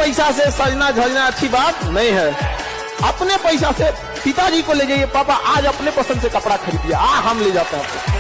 पैसा से सजना धजना अच्छी बात नहीं है। अपने पैसा से पिताजी को ले जाइए, पापा आज अपने पसंद से कपड़ा खरीदिए, हम ले जाते हैं।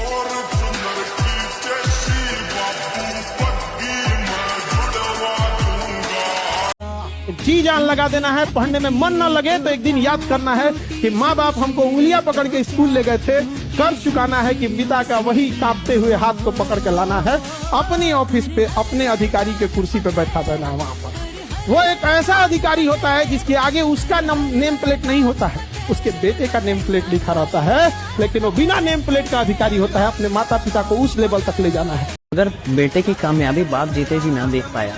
जी जान लगा देना है, पढ़ने में मन न लगे तो एक दिन याद करना है कि माँ बाप हमको उंगलियां पकड़ के स्कूल ले गए थे, कर्ज चुकाना है कि पिता का वही कांपते हुए हाथ को पकड़ के लाना है, अपनी ऑफिस पे अपने अधिकारी के कुर्सी पे बैठा देना है। वहाँ पर वो एक ऐसा अधिकारी होता है जिसके आगे उसका नेम प्लेट नहीं होता है, उसके बेटे का नेम प्लेट लिखा रहता है, लेकिन वो बिना नेम प्लेट का अधिकारी होता है। अपने माता पिता को उस लेवल तक ले जाना है। अगर बेटे की कामयाबी बाप जीते जी ना देख पाया,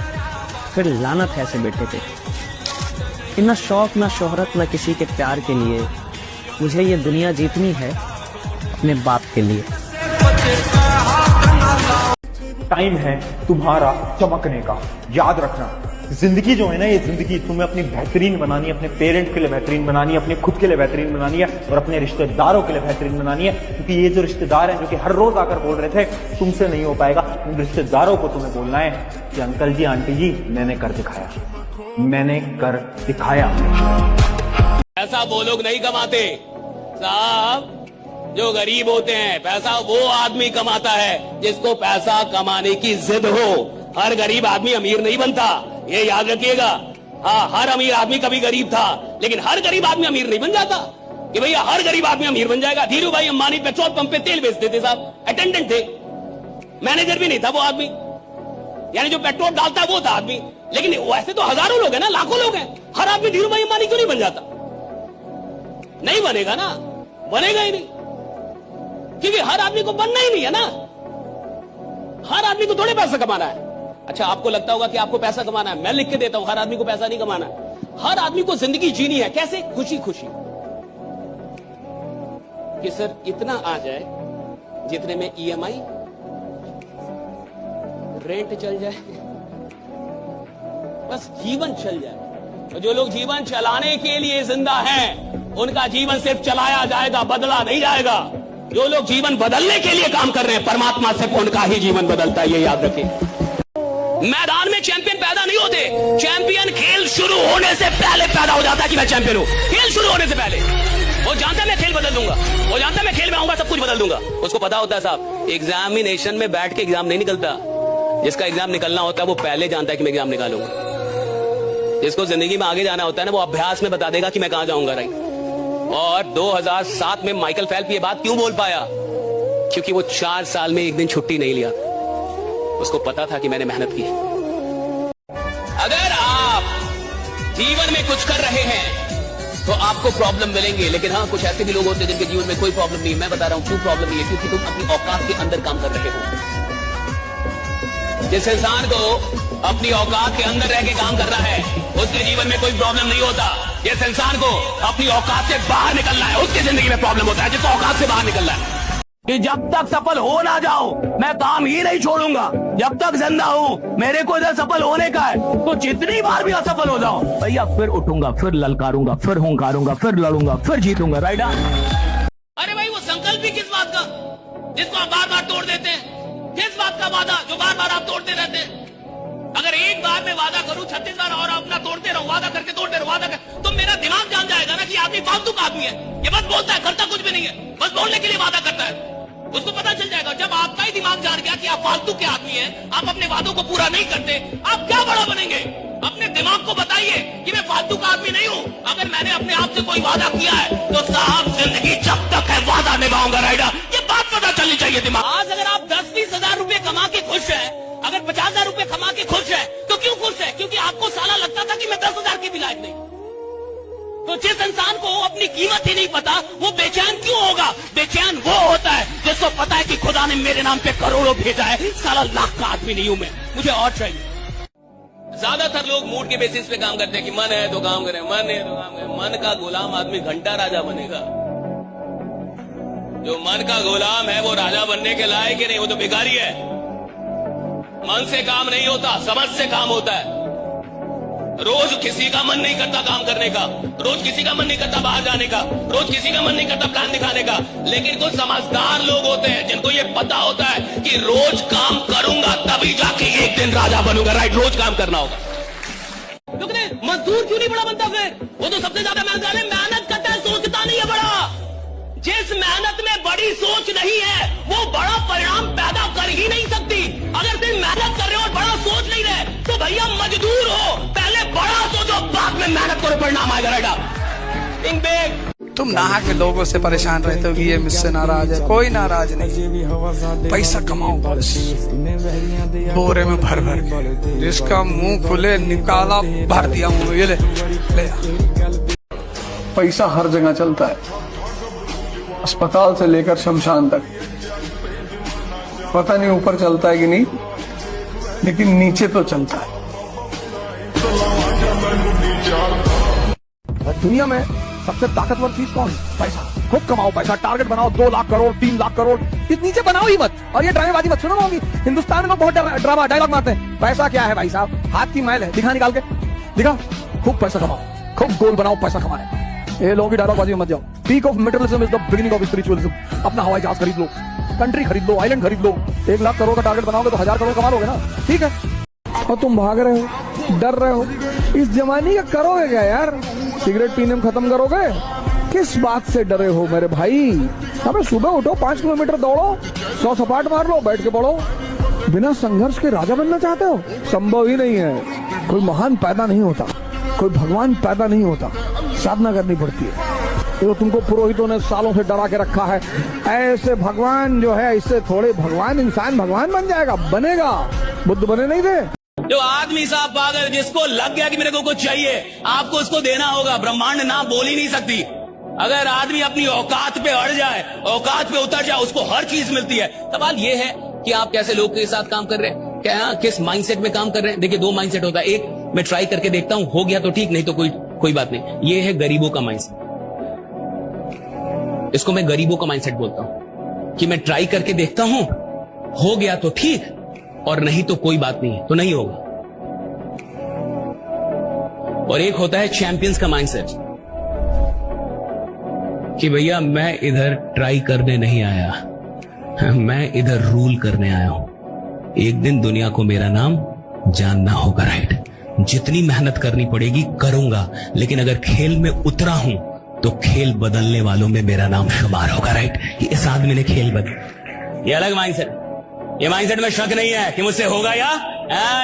फिर लानत है ऐसे बेटे पे। इतना शौक ना शोहरत ना किसी के प्यार के लिए, मुझे ये दुनिया जीतनी है अपने बाप के लिए। टाइम है तुम्हारा चमकने का। याद रखना, जिंदगी जो है ना, ये जिंदगी तुम्हें अपनी बेहतरीन बनानी है, अपने पेरेंट्स के लिए बेहतरीन बनानी है, अपने खुद के लिए बेहतरीन बनानी है और अपने रिश्तेदारों के लिए बेहतरीन बनानी है। क्योंकि ये जो रिश्तेदार हैं जो कि हर रोज आकर बोल रहे थे तुमसे नहीं हो पाएगा, उन रिश्तेदारों को तुम्हें बोलना है कि अंकल जी आंटी जी मैंने कर दिखाया, मैंने कर दिखाया। पैसा वो लोग नहीं कमाते साहब, जो गरीब होते हैं। पैसा वो आदमी कमाता है जिसको पैसा कमाने की जिद हो। हर गरीब आदमी अमीर नहीं बनता, ये याद रखिएगा। हाँ, हर अमीर आदमी कभी गरीब था, लेकिन हर गरीब आदमी अमीर नहीं बन जाता कि भैया हर गरीब आदमी अमीर बन जाएगा। धीरू भाई अंबानी पेट्रोल पंप पे तेल बेचते थे साहब, अटेंडेंट थे, मैनेजर भी नहीं था वो आदमी, यानी जो पेट्रोल डालता वो था आदमी। लेकिन वैसे तो हजारों लोग हैं ना, लाखों लोग हैं। हर आदमी धीरू भाई अंबानी क्यों नहीं बन जाता? नहीं बनेगा ना, बनेगा ही नहीं, क्योंकि हर आदमी को बनना ही नहीं है ना। हर आदमी को थोड़े पैसा कमाना है। अच्छा, आपको लगता होगा कि आपको पैसा कमाना है, मैं लिख के देता हूं, हर आदमी को पैसा नहीं कमाना है। हर आदमी को जिंदगी जीनी है। कैसे? खुशी खुशी, कि सर इतना आ जाए जितने में EMI रेंट चल जाए, बस जीवन चल जाए। तो जो लोग जीवन चलाने के लिए जिंदा हैं, उनका जीवन सिर्फ चलाया जाएगा, बदला नहीं जाएगा। जो लोग जीवन बदलने के लिए काम कर रहे हैं, परमात्मा सिर्फ उनका ही जीवन बदलता है, ये याद रखें। मैदान में चैंपियन पैदा नहीं होते, चैंपियन खेल शुरू होने से पहले पैदा हो जाता है कि मैं चैंपियन हूं। खेल शुरू होने से पहले वो जानता है मैं खेल बदल दूंगा, वो जानता है मैं खेल में आऊंगा सब कुछ बदल दूंगा। उसको पता होता है साहब, एग्जामिनेशन में बैठ के एग्जाम नहीं निकलता। जिसका एग्जाम निकलना होता है वो पहले जानता है कि मैं एग्जाम निकालूंगा। जिसको जिंदगी में आगे जाना होता है ना, वो अभ्यास में बता देगा कि मैं कहां जाऊंगा। राइट। और 2007 में माइकल फेल्प्स ये बात क्यों बोल पाया? क्योंकि वो 4 साल में एक दिन छुट्टी नहीं लिया। उसको पता था कि मैंने मेहनत की है। अगर आप जीवन में कुछ कर रहे हैं तो आपको प्रॉब्लम मिलेंगे, लेकिन हाँ, कुछ ऐसे भी लोग होते हैं जिनके जीवन में कोई प्रॉब्लम नहीं। मैं बता रहा हूं क्यों प्रॉब्लम नहीं है, क्योंकि तुम अपनी औकात के अंदर काम कर रहे हो। जिस इंसान को अपनी औकात के अंदर रह के काम करना है, उसके जीवन में कोई प्रॉब्लम नहीं होता। जिस इंसान को अपनी औकात से बाहर निकलना है, उसकी जिंदगी में प्रॉब्लम होता है। जिसको औकात से बाहर निकलना है कि जब तक सफल हो ना जाओ मैं काम ही नहीं छोड़ूंगा। जब तक जिंदा हूं मेरे को इधर सफल होने का है, तो जितनी बार भी असफल हो जाओ भैया, फिर उठूंगा, फिर ललकारूंगा, फिर हुंकारूंगा, फिर लड़ूंगा, फिर जीतूंगा। राइट। अरे भाई, वो संकल्प भी किस बात का जिसको आप बार बार तोड़ देते हैं? किस बात का वादा जो बार बार आप तोड़ते रहते हैं? अगर एक बार मैं वादा करूं 36 बार और अपना तोड़ते रहो, वादा करके तोड़ते रहो, वादा कर, तो मेरा दिमाग जान जाएगा ना कि आदमी फालतू का आदमी है। ये बस बोलता है, करता कुछ भी नहीं है, बस बोलने के लिए वादा करता है। उसको पता चल जाएगा जब आपका ही दिमाग जान गया कि आप फालतू के आदमी हैं, आप अपने वादों को पूरा नहीं करते, आप क्या बड़ा बनेंगे? अपने दिमाग को बताइए कि मैं फालतू का आदमी नहीं हूं। अगर मैंने अपने आप से कोई वादा किया है तो साहब जिंदगी जब तक है वादा निभाऊंगा। राइडर, ये बात पता चलनी चाहिए दिमाग। आज अगर आप 10-20 हजार रुपए कमा के खुश है, अगर 50 हजार रुपए कमा के खुश है, तो क्यों खुश है? क्योंकि आपको साला लगता था कि मैं 10 हजार की भी लायक नहीं। तो जिस इंसान को अपनी कीमत ही नहीं पता, वो बेचैन क्यों होगा? बेचैन वो होता है जिसको पता है कि खुदा ने मेरे नाम पे करोड़ों भेजा है, साला लाख का आदमी नहीं हूं मैं, मुझे और चाहिए। ज्यादातर लोग मूड के बेसिस पे काम करते हैं कि मन है तो काम करें, मन है तो काम करें। मन का गुलाम आदमी घंटा राजा बनेगा। जो मन का गुलाम है वो राजा बनने के लायक ही नहीं, वो तो भिखारी है। मन से काम नहीं होता, समझ से काम होता है। रोज किसी का मन नहीं करता काम करने का, रोज किसी का मन नहीं करता बाहर जाने का, रोज किसी का मन नहीं करता प्लान दिखाने का। लेकिन कुछ समझदार लोग होते हैं जिनको ये पता होता है कि रोज काम करूंगा तभी जाके एक दिन राजा बनूंगा। राइट, रोज काम करना होगा। मजदूर क्यों नहीं बड़ा बनता फिर? वो तो सबसे ज्यादा मेहनत करता है, सोचता नहीं है बड़ा। जिस मेहनत में बड़ी सोच नहीं है वो बड़ा परिणाम पैदा कर ही नहीं सकती। अगर तुम मेहनत कर रहे हो और बड़ा सोच नहीं रहे तो भैया मजदूर हो, पहले बड़ा सोचो बाद में मेहनत करो, परिणाम आएगा। राइट आप तुम नहा के लोगों से परेशान रहते हो कि ये मुझसे नाराज है। कोई नाराज नहीं, पैसा कमाओ बस, बोरे में भर भर के। जिसका मुंह खुले निकाला भर दिया मुंह में, ये ले पैसा हर जगह चलता है, अस्पताल से लेकर शमशान तक। पता नहीं ऊपर चलता है कि नहीं, लेकिन नीचे तो चलता है। दुनिया में सबसे ताकतवर चीज कौन? पैसा। खूब कमाओ पैसा, टारगेट बनाओ 2 लाख करोड़ 3 लाख करोड़, इस नीचे बनाओ ही मत। और ये ड्रामेबाजी मत सुनो होगी। हिंदुस्तान में बहुत ड्रामा डायलॉग मारते हैं, पैसा क्या है भाई साहब, हाथ की मैल है, दिखा निकाल के दिखा। खूब पैसा कमाओ, खूब गोल बनाओ, पैसा कमाए। ये लोगों की डायलॉगबाजी में मत जाओ। Peak of materialism is the beginning of spiritualism. अपना हवाई जहाज खरीद लो, कंट्री खरीद लो, आइलैंड खरीद लो। 1 लाख करोड़ का टारगेट बनाओगे तो 1000 करोड़ कमा लोगे ना, ठीक है। और तुम भाग रहे हो, डर रहे हो, इस जमाने का करोगे क्या यार? सिगरेट पीने में खत्म करोगे? किस बात से डरे हो मेरे भाई? अबे सुबह उठो, 5 किलोमीटर दौड़ो, 100 सपाट मार लो, बैठ के पढ़ो। बिना संघर्ष के राजा बनना चाहते हो? संभव ही नहीं है। कोई महान पैदा नहीं होता, कोई भगवान पैदा नहीं होता, साधना करनी पड़ती है। तो तुमको पुरोहितों ने सालों से डरा के रखा है, ऐसे भगवान जो है, इससे थोड़े भगवान, इंसान भगवान बन जाएगा, बनेगा, बुद्ध बने नहीं थे। जो आदमी साहब पागल, जिसको लग गया कि मेरे को कुछ चाहिए, आपको उसको देना होगा। ब्रह्मांड ना बोल ही नहीं सकती। अगर आदमी अपनी औकात पे अड़ जाए, औकात पे उतर जाए, उसको हर चीज मिलती है। सवाल ये है कि आप कैसे लोग के साथ काम कर रहे हैं, क्या किस माइंडसेट में काम कर रहे हैं। देखिए 2 माइंडसेट होता है, एक मैं ट्राई करके देखता हूं, हो गया तो ठीक, नहीं तो कोई बात नहीं। ये है गरीबों का माइंडसेट, इसको मैं गरीबों का माइंडसेट बोलता हूं कि मैं ट्राई करके देखता हूं, हो गया तो ठीक, और नहीं तो कोई बात नहीं है, तो नहीं होगा। और एक होता है चैंपियंस का माइंडसेट कि भैया मैं इधर ट्राई करने नहीं आया, मैं इधर रूल करने आया हूं। एक दिन दुनिया को मेरा नाम जानना होगा। राइट, जितनी मेहनत करनी पड़ेगी करूंगा, लेकिन अगर खेल में उतरा हूं तो खेल बदलने वालों में मेरा नाम शुमार होगा। राइट, इस आदमी ने खेल बदल, ये अलग माइंडसेट। ये माइंडसेट में शक नहीं है कि मुझसे होगा या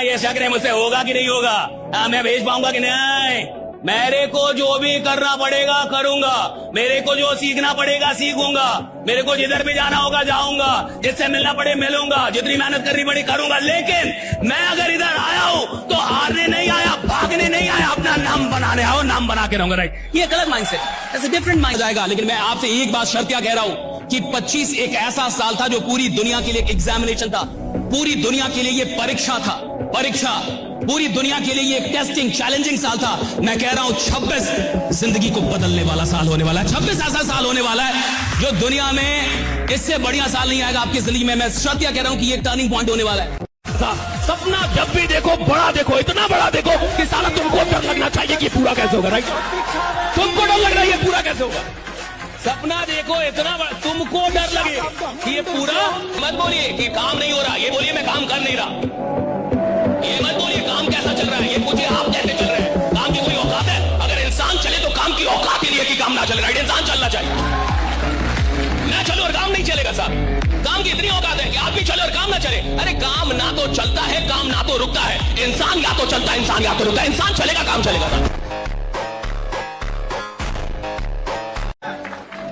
ये शक नहीं मुझसे होगा कि नहीं होगा, मैं भेज पाऊंगा कि नहीं। मेरे को जो भी करना पड़ेगा करूंगा, मेरे को जो सीखना पड़ेगा सीखूंगा, मेरे को जिधर भी जाना होगा जाऊंगा, जिससे मिलना पड़े मिलूंगा, जितनी मेहनत करनी पड़ी करूंगा। लेकिन मैं अगर इधर आया हूं तो हारने नहीं आया, भागने नहीं आया, अपना नाम बनाने आया, नाम बना के रहूंगा। राइट, ये गलत माइंडसेट, ऐसे डिफरेंट माइंड जाएगा। लेकिन मैं आपसे एक बात शर्त क्या कह रहा हूं कि 25 एक ऐसा साल था जो पूरी दुनिया के लिए एक एग्जामिनेशन था, पूरी दुनिया के लिए ये परीक्षा था, परीक्षा, पूरी दुनिया के लिए ये टेस्टिंग, चैलेंजिंग साल था। मैं कह रहा हूं 26 जिंदगी को बदलने वाला साल होने वाला है। 26 ऐसा साल होने वाला है जो दुनिया में इससे बढ़िया साल नहीं आएगा आपकी जिंदगी में। मैं सत्य कह रहा हूं कि ये टर्निंग पॉइंट होने वाला है। सपना जब भी देखो बड़ा देखो, इतना बड़ा देखो कि साला तुमको डर लगना चाहिए कि पूरा कैसे होगा। राइट, तुमको डर लग रहा है ये पूरा कैसे होगा। सपना देखो इतना बड़ा, तुमको डर लगे कि ये पूरा, मत बोलिए कि काम नहीं हो रहा, ये बोलिए मैं काम कर नहीं रहा। ये मत बोलिए काम कैसा चल रहा है, ये पूछिए आप कैसे चल रहे हैं। काम की कोई औकात है? अगर इंसान चले तो काम की औकात ही नहीं है कि काम ना चले। राइट, इंसान चलना चाहिए। मैं चलूं और काम नहीं चलेगा साहब, काम की इतनी औकात है कि आप भी चले और काम ना चले। अरे काम ना तो चलता है, काम ना तो रुकता है। इंसान या तो चलता है, इंसान या तो रुकता है। इंसान चलेगा, काम चलेगा साहब।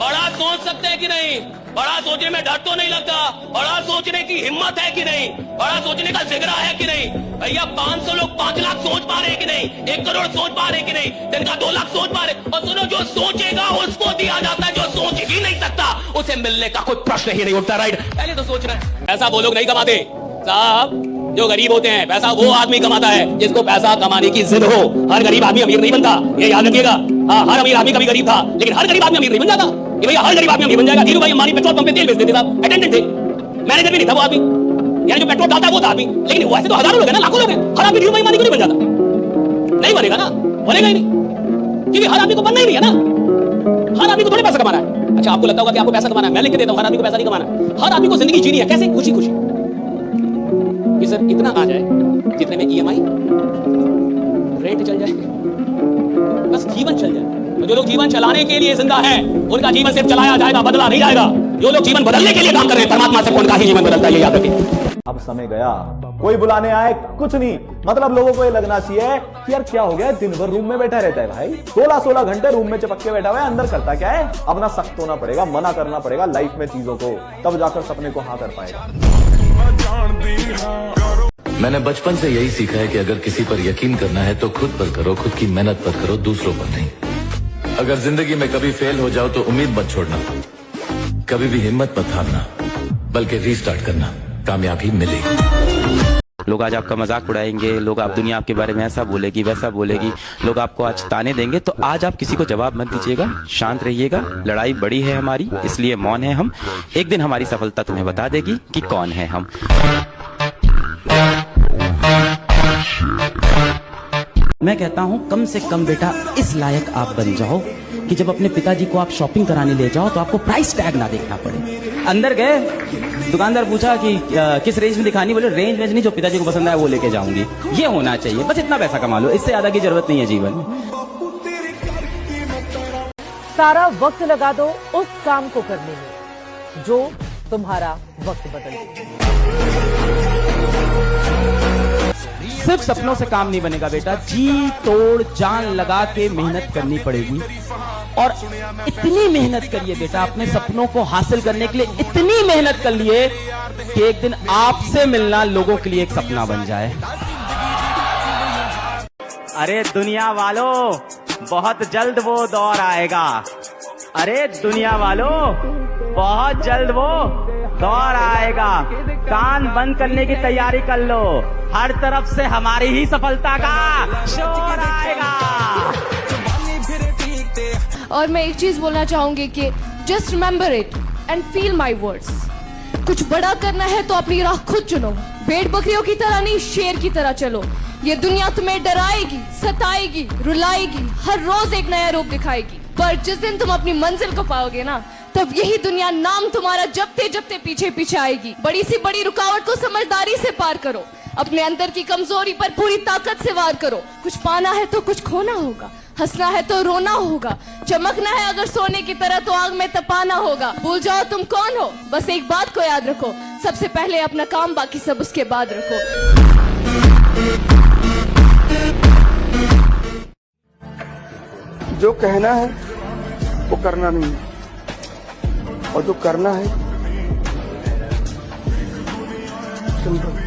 बड़ा सोच सकते हैं कि नहीं? बड़ा सोचने में डर तो नहीं लगता? बड़ा सोचने की हिम्मत है कि नहीं? बड़ा सोचने का जिगरा है कि नहीं? भैया 500 लोग 5 लाख सोच पा रहे हैं कि नहीं? 1 करोड़ सोच पा रहे हैं कि नहीं? जिनका 2 लाख सोच पा रहे। और सुनो, जो सोचेगा उसको दिया जाता है, जो सोच ही नहीं सकता उसे मिलने का कोई प्रश्न ही नहीं उठता। राइट, पहले तो सोच रहे हैं। पैसा वो लोग नहीं कमाते साहब, जो गरीब होते हैं। पैसा वो आदमी कमाता है जिसको पैसा कमाने की जिद हो। हर गरीब आदमी अमीर नहीं बनता, ये याद रखिएगा। हाँ, हर अमीर आदमी कभी गरीब था, लेकिन हर गरीब आदमी अमीर नहीं बन जाता। कि भैया हर गरीब आदमी अमीर बन जाएगा। धीरू भाई अंबानी पेट्रोल पंप पे तेल बेचते थे साहब, अटेंडेंट थे, मैनेजर भी नहीं था वो आदमी, यानी जो पेट्रोल डालता है वो था आदमी। लेकिन वैसे तो हजारों लोग हैं ना, लाखों लोग हैं। हर आदमी धीरू भाई अंबानी को नहीं बन जाता, नहीं बनेगा ना, बनेगा ही नहीं, क्योंकि हर आदमी को बनना ही नहीं है ना। हर आदमी को थोड़े पैसा कमाना है। अच्छा, आपको लगता होगा कि आपको पैसा कमाना है, मैं लिख के देता हूं, हर आदमी को पैसा नहीं कमाना। हर आदमी को जिंदगी जीनी है। कैसे? खुशी खुशी, कि सर इतना आ जाए जितने में EMI रेट चल जाए, बस जीवन चल जाए। तो जो लोग जीवन चलाने के लिए जिंदा हैं, उनका जीवन सिर्फ चलाया जाएगा, बदला नहीं जाएगा। जो लोग जीवन बदलने के लिए काम कर रहे हैं, परमात्मा सिर्फ उनका ही जीवन बदलता है, ये याद रखिए। अब समय गया, कोई बुलाने आए कुछ नहीं, मतलब लोगों को ये लगना चाहिए कि यार क्या हो गया, दिन भर रूम में बैठा रहता है भाई, 16-16 घंटे रूम में चिपक के बैठा हुआ है, अंदर करता क्या है। अपना सख्त होना पड़ेगा, मना करना पड़ेगा लाइफ में चीजों को, तब जाकर सपने को हाँ कर पाएगा। मैंने बचपन से यही सीखा है कि अगर किसी पर यकीन करना है तो खुद पर करो, खुद की मेहनत पर करो, दूसरों पर नहीं। अगर जिंदगी में कभी फेल हो जाओ तो उम्मीद मत छोड़ना, कभी भी हिम्मत मत हारना, बल्कि रीस्टार्ट करना, कामयाबी मिलेगी। लोग आज आपका मजाक उड़ाएंगे, लोग आप दुनिया आपके बारे में ऐसा बोलेगी वैसा बोलेगी, लोग आपको आज ताने देंगे, तो आज आप किसी को जवाब मत दीजिएगा, शांत रहिएगा। लड़ाई बड़ी है हमारी, इसलिए मौन है हम। एक दिन हमारी सफलता तुम्हें बता देगी कि कौन है हम। मैं कहता हूं कम से कम बेटा इस लायक आप बन जाओ कि जब अपने पिताजी को आप शॉपिंग कराने ले जाओ तो आपको प्राइस टैग ना देखना पड़े। अंदर गए, दुकानदार पूछा कि किस रेंज में दिखानी, बोले रेंज में नहीं, जो पिताजी को पसंद आया वो लेके जाऊंगी। ये होना चाहिए, बस इतना पैसा कमा लो, इससे ज्यादा की जरूरत नहीं है जीवन में। सारा वक्त लगा दो उस काम को करने में जो तुम्हारा वक्त बदल दे। सिर्फ सपनों से काम नहीं बनेगा बेटा, जी तोड़ जान लगा के मेहनत करनी पड़ेगी। और इतनी मेहनत करिए बेटा अपने सपनों को हासिल करने के लिए, इतनी मेहनत कर लिए कि एक दिन आपसे मिलना लोगों के लिए एक सपना बन जाए। अरे दुनिया वालों, बहुत जल्द वो दौर आएगा। अरे दुनिया वालों, बहुत जल्द वो दौर आएगा। कान बंद करने की तैयारी कर लो, हर तरफ से हमारी ही सफलता का शोर आएगा। और मैं एक चीज बोलना चाहूंगी कि just remember it and feel my words. कुछ बड़ा करना है तो अपनी राह खुद चुनो, भेड़ बकरियों की तरह नहीं, शेर की तरह चलो। ये दुनिया तुम्हें डराएगी, सताएगी, रुलाएगी, हर रोज एक नया रूप दिखाएगी, पर जिस दिन तुम अपनी मंजिल को पाओगे ना, तब यही दुनिया नाम तुम्हारा जपते जपते पीछे पीछे आएगी। बड़ी सी बड़ी रुकावट को समझदारी से पार करो, अपने अंदर की कमजोरी पर पूरी ताकत से वार करो। कुछ पाना है तो कुछ खोना होगा, हंसना है तो रोना होगा, चमकना है अगर सोने की तरह तो आग में तपाना होगा। भूल जाओ तुम कौन हो, बस एक बात को याद रखो, सबसे पहले अपना काम, बाकी सब उसके बाद रखो। जो कहना है वो करना नहीं है, और जो करना है सिंपल।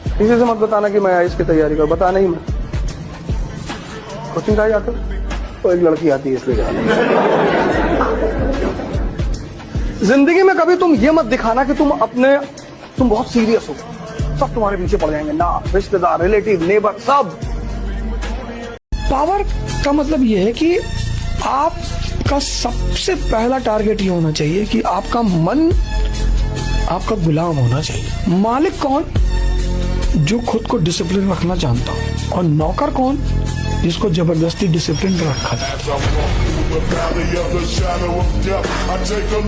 किसी से मत बताना कि मैं इसकी तैयारी कर, बताना ही मत। कोचिंग का जाकर तो एक लड़की आती है इसलिए जाना। जिंदगी में कभी तुम ये मत दिखाना कि तुम बहुत सीरियस हो, सब तुम्हारे पीछे पड़ जाएंगे ना, रिश्तेदार, रिलेटिव, नेबर, सब। पावर का मतलब ये है कि आपका सबसे पहला टारगेट ये होना चाहिए कि आपका मन आपका गुलाम होना चाहिए। मालिक कौन? जो खुद को डिसिप्लिन रखना जानता हो, और नौकर कौन? जिसको जबरदस्ती डिसिप्लिन पर रखा जाए।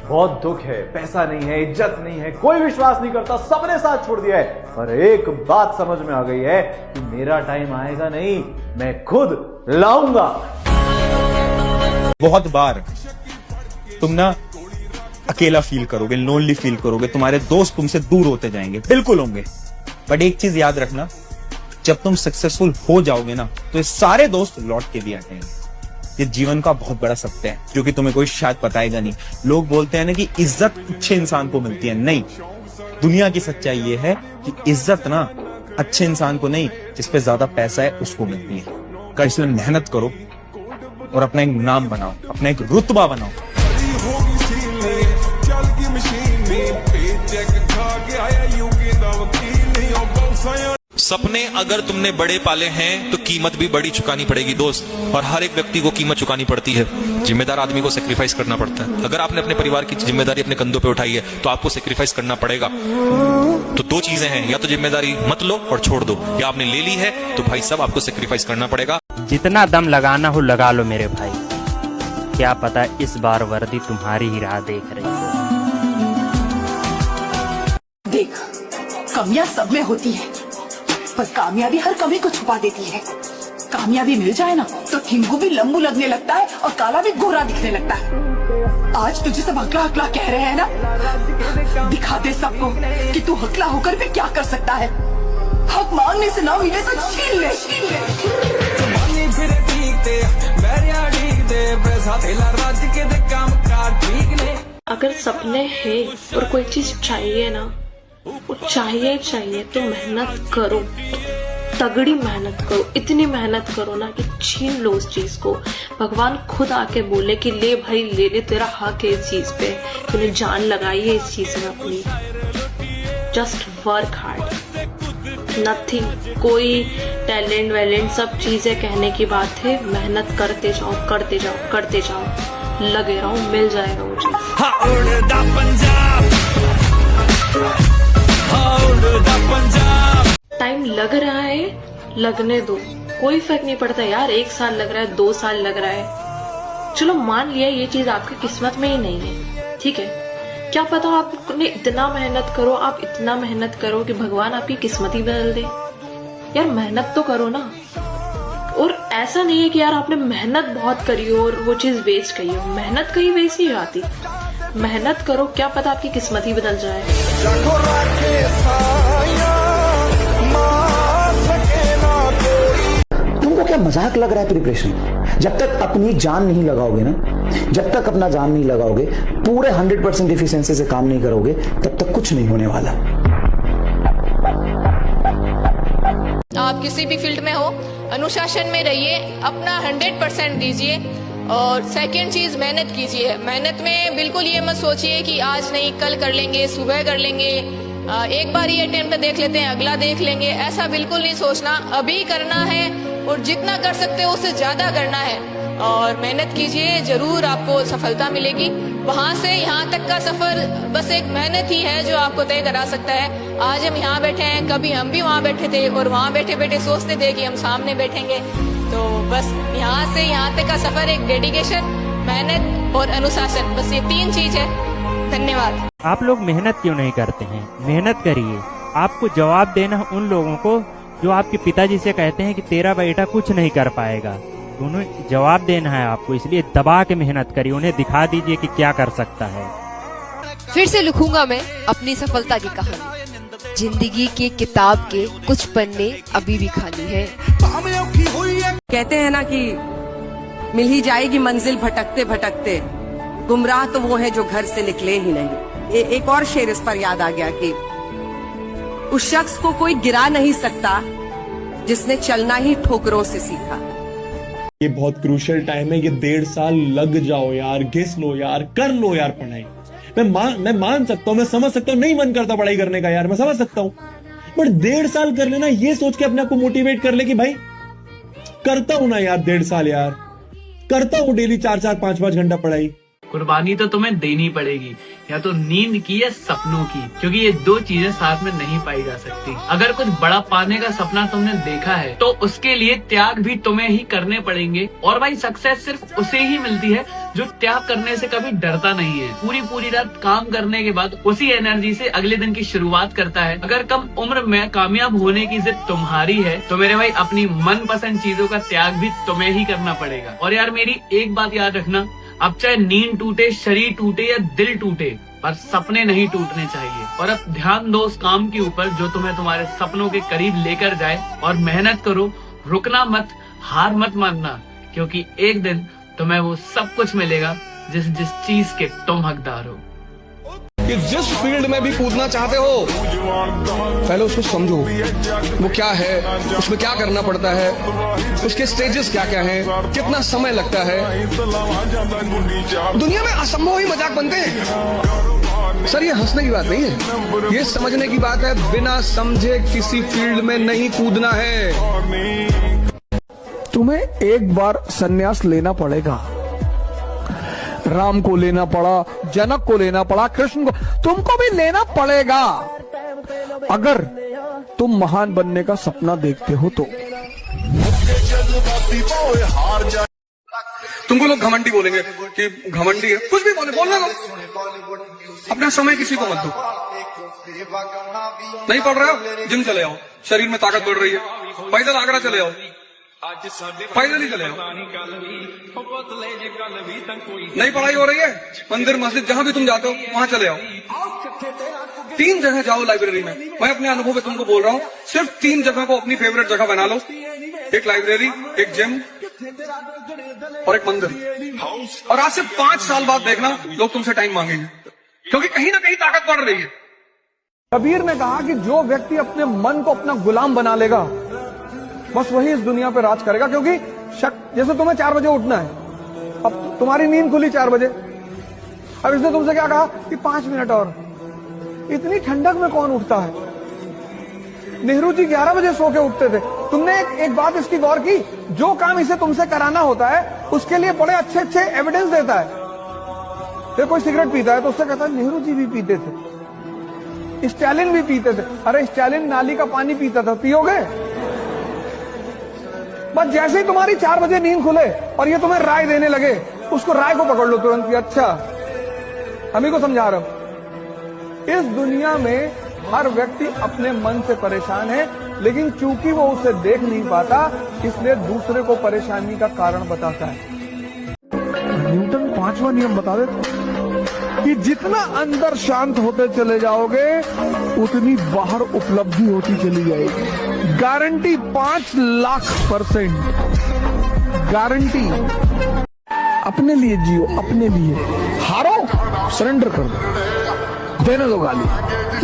बहुत दुख है, पैसा नहीं है, इज्जत नहीं है, कोई विश्वास नहीं करता, सबने साथ छोड़ दिया है। पर एक बात समझ में आ गई है कि मेरा टाइम आएगा नहीं, मैं खुद लाऊंगा। बहुत बार तुम ना अकेला फील करोगे, लोनली फील करोगे, तुम्हारे दोस्त तुमसे दूर होते जाएंगे, बिल्कुल होंगे। बट एक चीज याद रखना, जब तुम सक्सेसफुल हो जाओगे ना, तो ये सारे दोस्त लौट के भी आएंगे। ये जीवन का बहुत बड़ा सत्य है जो कि तुम्हें कोई शायद बताएगा नहीं। लोग बोलते हैं ना कि इज्जत अच्छे इंसान को मिलती है, नहीं, दुनिया की सच्चाई ये है कि इज्जत ना अच्छे इंसान को नहीं, जिस पे ज्यादा पैसा है उसको मिलती है। कर इसलिए मेहनत करो और अपना एक नाम बनाओ, अपना एक रुतबा बनाओ। सपने अगर तुमने बड़े पाले हैं तो कीमत भी बड़ी चुकानी पड़ेगी दोस्त, और हर एक व्यक्ति को कीमत चुकानी पड़ती है। जिम्मेदार आदमी को सेक्रीफाइस करना पड़ता है। अगर आपने अपने परिवार की जिम्मेदारी अपने कंधों पे उठाई है तो आपको सेक्रीफाइस करना पड़ेगा। तो दो चीजें हैं, या तो जिम्मेदारी मत लो और छोड़ दो, या आपने ले ली है तो भाई साहब आपको सेक्रीफाइस करना पड़ेगा। जितना दम लगाना हो लगा लो मेरे भाई, क्या पता इस बार वर्दी तुम्हारी ही राह देख रही हो। देख, कमियां सब में होती है, पर कामयाबी हर कमी को छुपा देती है। कामयाबी मिल जाए ना तो ठिंगू भी लंबू लगने लगता है और काला भी गोरा दिखने लगता है। आज तुझे सब हकला हकला कह रहे हैं ना, दिखा दे सबको कि तू हकला होकर भी क्या कर सकता है। हक मांगने से ना मिले तो छीन ले, छीन ले। अगर सपने हैं और कोई चीज चाहिए ना, वो चाहिए तो मेहनत करो, तगड़ी मेहनत करो, इतनी मेहनत करो ना कि छीन लो उस चीज को। भगवान खुद आके बोले कि ले भाई ले ले, तेरा हक है इस चीज पे, तूने जान लगाई है इस चीज में अपनी। जस्ट वर्क हार्ड, नथिंग, कोई टैलेंट वैलेंट सब चीजें कहने की बात है। मेहनत करते जाओ, करते जाओ, करते जाओ, लगे रहो, मिल जाएगा वो चीज। टाइम लग रहा है, लगने दो, कोई फर्क नहीं पड़ता यार। 1 साल लग रहा है, 2 साल लग रहा है, चलो मान लिया ये चीज आपकी किस्मत में ही नहीं है, ठीक है। क्या पता आपने इतना मेहनत करो, आप इतना मेहनत करो कि भगवान आपकी किस्मत ही बदल दे। यार मेहनत तो करो ना। और ऐसा नहीं है कि यार आपने मेहनत बहुत करी हो और वो चीज वेस्ट गई हो, मेहनत कहीं वेस्ट नहीं जाती। मेहनत करो, क्या पता आपकी किस्मत ही बदल जाए। तुमको क्या मजाक लग रहा है प्रिपरेशन? जब तक अपनी जान नहीं लगाओगे ना, जब तक अपना जान नहीं लगाओगे, पूरे 100% एफिशिएंसी से काम नहीं करोगे, तब तक कुछ नहीं होने वाला। आप किसी भी फील्ड में हो, अनुशासन में रहिए, अपना 100% दीजिए। और सेकंड चीज, मेहनत कीजिए। मेहनत में बिल्कुल ये मत सोचिए कि आज नहीं कल कर लेंगे, सुबह कर लेंगे, एक बार ये अटेम्प्ट देख लेते हैं, अगला देख लेंगे, ऐसा बिल्कुल नहीं सोचना। अभी करना है और जितना कर सकते हो उससे ज्यादा करना है। और मेहनत कीजिए, जरूर आपको सफलता मिलेगी। वहां से यहाँ तक का सफर बस एक मेहनत ही है जो आपको तय करा सकता है। आज हम यहाँ बैठे हैं, कभी हम भी वहाँ बैठे थे और वहाँ बैठे बैठे सोचते थे कि हम सामने बैठेंगे। तो बस यहाँ से यहाँ तक का सफर एक डेडिकेशन, मेहनत और अनुशासन, बस ये 3 चीज है। धन्यवाद। आप लोग मेहनत क्यों नहीं करते हैं? मेहनत करिए। आपको जवाब देना उन लोगों को जो आपके पिताजी से कहते हैं कि तेरा बेटा कुछ नहीं कर पाएगा। उन्हें जवाब देना है आपको, इसलिए दबा के मेहनत करिए, उन्हें दिखा दीजिए कि क्या कर सकता है। फिर से लिखूंगा मैं अपनी सफलता की कहानी। जिंदगी के किताब के कुछ पन्ने अभी भी खाली है। कहते हैं ना कि मिल ही जाएगी मंजिल भटकते भटकते, गुमराह तो वो है जो घर से निकले ही नहीं। एक और शेर इस पर याद आ गया कि उस शख्स को कोई गिरा नहीं सकता जिसने चलना ही ठोकरों से सीखा। ये बहुत क्रूशियल टाइम है, ये 1.5 साल लग जाओ यार, घिस लो यार, कर लो यार पढ़ाई। मैं मान सकता हूँ, मैं समझ सकता हूँ, नहीं मन करता पढ़ाई करने का यार, मैं समझ सकता हूँ, बट 1.5 साल कर लेना, ये सोच के अपने आप को मोटिवेट कर ले कि भाई करता हूं ना यार, 1.5 साल यार करता हूं, डेली 4-4, 5-5 घंटा पढ़ाई। कुर्बानी तो तुम्हें देनी पड़ेगी, या तो नींद की या सपनों की, क्योंकि ये 2 चीजें साथ में नहीं पाई जा सकती। अगर कुछ बड़ा पाने का सपना तुमने देखा है तो उसके लिए त्याग भी तुम्हें ही करने पड़ेंगे। और भाई सक्सेस सिर्फ उसे ही मिलती है जो त्याग करने से कभी डरता नहीं है। पूरी रात काम करने के बाद उसी एनर्जी से अगले दिन की शुरुआत करता है। अगर कम उम्र में कामयाब होने की जिद तुम्हारी है तो मेरे भाई अपनी मनपसंद चीजों का त्याग भी तुम्हें ही करना पड़ेगा। और यार मेरी एक बात याद रखना, अब चाहे नींद टूटे, शरीर टूटे या दिल टूटे, पर सपने नहीं टूटने चाहिए। और अब ध्यान दो उस काम के ऊपर जो तुम्हें तुम्हारे सपनों के करीब लेकर जाए, और मेहनत करो, रुकना मत, हार मत मानना, क्योंकि एक दिन तुम्हें वो सब कुछ मिलेगा जिस चीज के तुम हकदार हो। कि जिस फील्ड में भी कूदना चाहते हो पहले उसको समझो, वो क्या है, उसमें क्या करना पड़ता है, उसके स्टेजेस क्या क्या हैं, कितना समय लगता है। दुनिया में असंभव ही मजाक बनते हैं सर, ये हंसने की बात नहीं है, ये समझने की बात है। बिना समझे किसी फील्ड में नहीं कूदना है। तुम्हें एक बार संन्यास लेना पड़ेगा। राम को लेना पड़ा, जनक को लेना पड़ा, कृष्ण को, तुमको भी लेना पड़ेगा अगर तुम महान बनने का सपना देखते हो तो। तुमको लोग घमंडी बोलेंगे कि घमंडी है, कुछ भी बोलने दो, अपना समय किसी को मत दो। नहीं पढ़ रहे हो, जिम चले आओ, शरीर में ताकत बढ़ रही है, पैदल आगरा चले आओ, पैदल ही चले आओ। नहीं पढ़ाई हो रही है, मंदिर मस्जिद जहां भी तुम जाते हो वहां चले आओ। 3 जगह जाओ लाइब्रेरी में। मैं अपने अनुभव में तुमको बोल रहा हूँ, सिर्फ 3 जगह को अपनी फेवरेट जगह बना लो। एक लाइब्रेरी, एक जिम और एक मंदिर। और आज से 5 साल बाद देखना लोग तुमसे टाइम मांगेंगे, क्योंकि कहीं ना कहीं ताकत बढ़ रही है। कबीर ने कहा कि जो व्यक्ति अपने मन को अपना गुलाम बना लेगा बस वही इस दुनिया पे राज करेगा। क्योंकि जैसे तुम्हें 4 बजे उठना है, अब तुम्हारी नींद खुली 4 बजे, अब इसने तुमसे क्या कहा कि 5 मिनट और। इतनी ठंडक में कौन उठता है? नेहरू जी 11 बजे सो के उठते थे। तुमने एक बात इसकी गौर की, जो काम इसे तुमसे कराना होता है उसके लिए बड़े अच्छे अच्छे एविडेंस देता है। फिर कोई सिगरेट पीता है तो उससे कहता है नेहरू जी भी पीते थे, स्टालिन भी पीते थे। अरे स्टालिन नाली का पानी पीता था, पियोगे? बस जैसे ही तुम्हारी 4 बजे नींद खुले और ये तुम्हें राय देने लगे, उसको राय को पकड़ लो तुरंत कि अच्छा हम ही को समझा रहा हूं। इस दुनिया में हर व्यक्ति अपने मन से परेशान है, लेकिन चूंकि वो उसे देख नहीं पाता इसलिए दूसरे को परेशानी का कारण बताता है। न्यूटन 5वां नियम बता दे कि जितना अंदर शांत होते चले जाओगे उतनी बाहर उपलब्धि होती चली जाएगी। Guarantee 5,00,000% guarantee. अपने लिए जियो, अपने लिए। हारो, सरेंडर कर दो, देने दो गाली।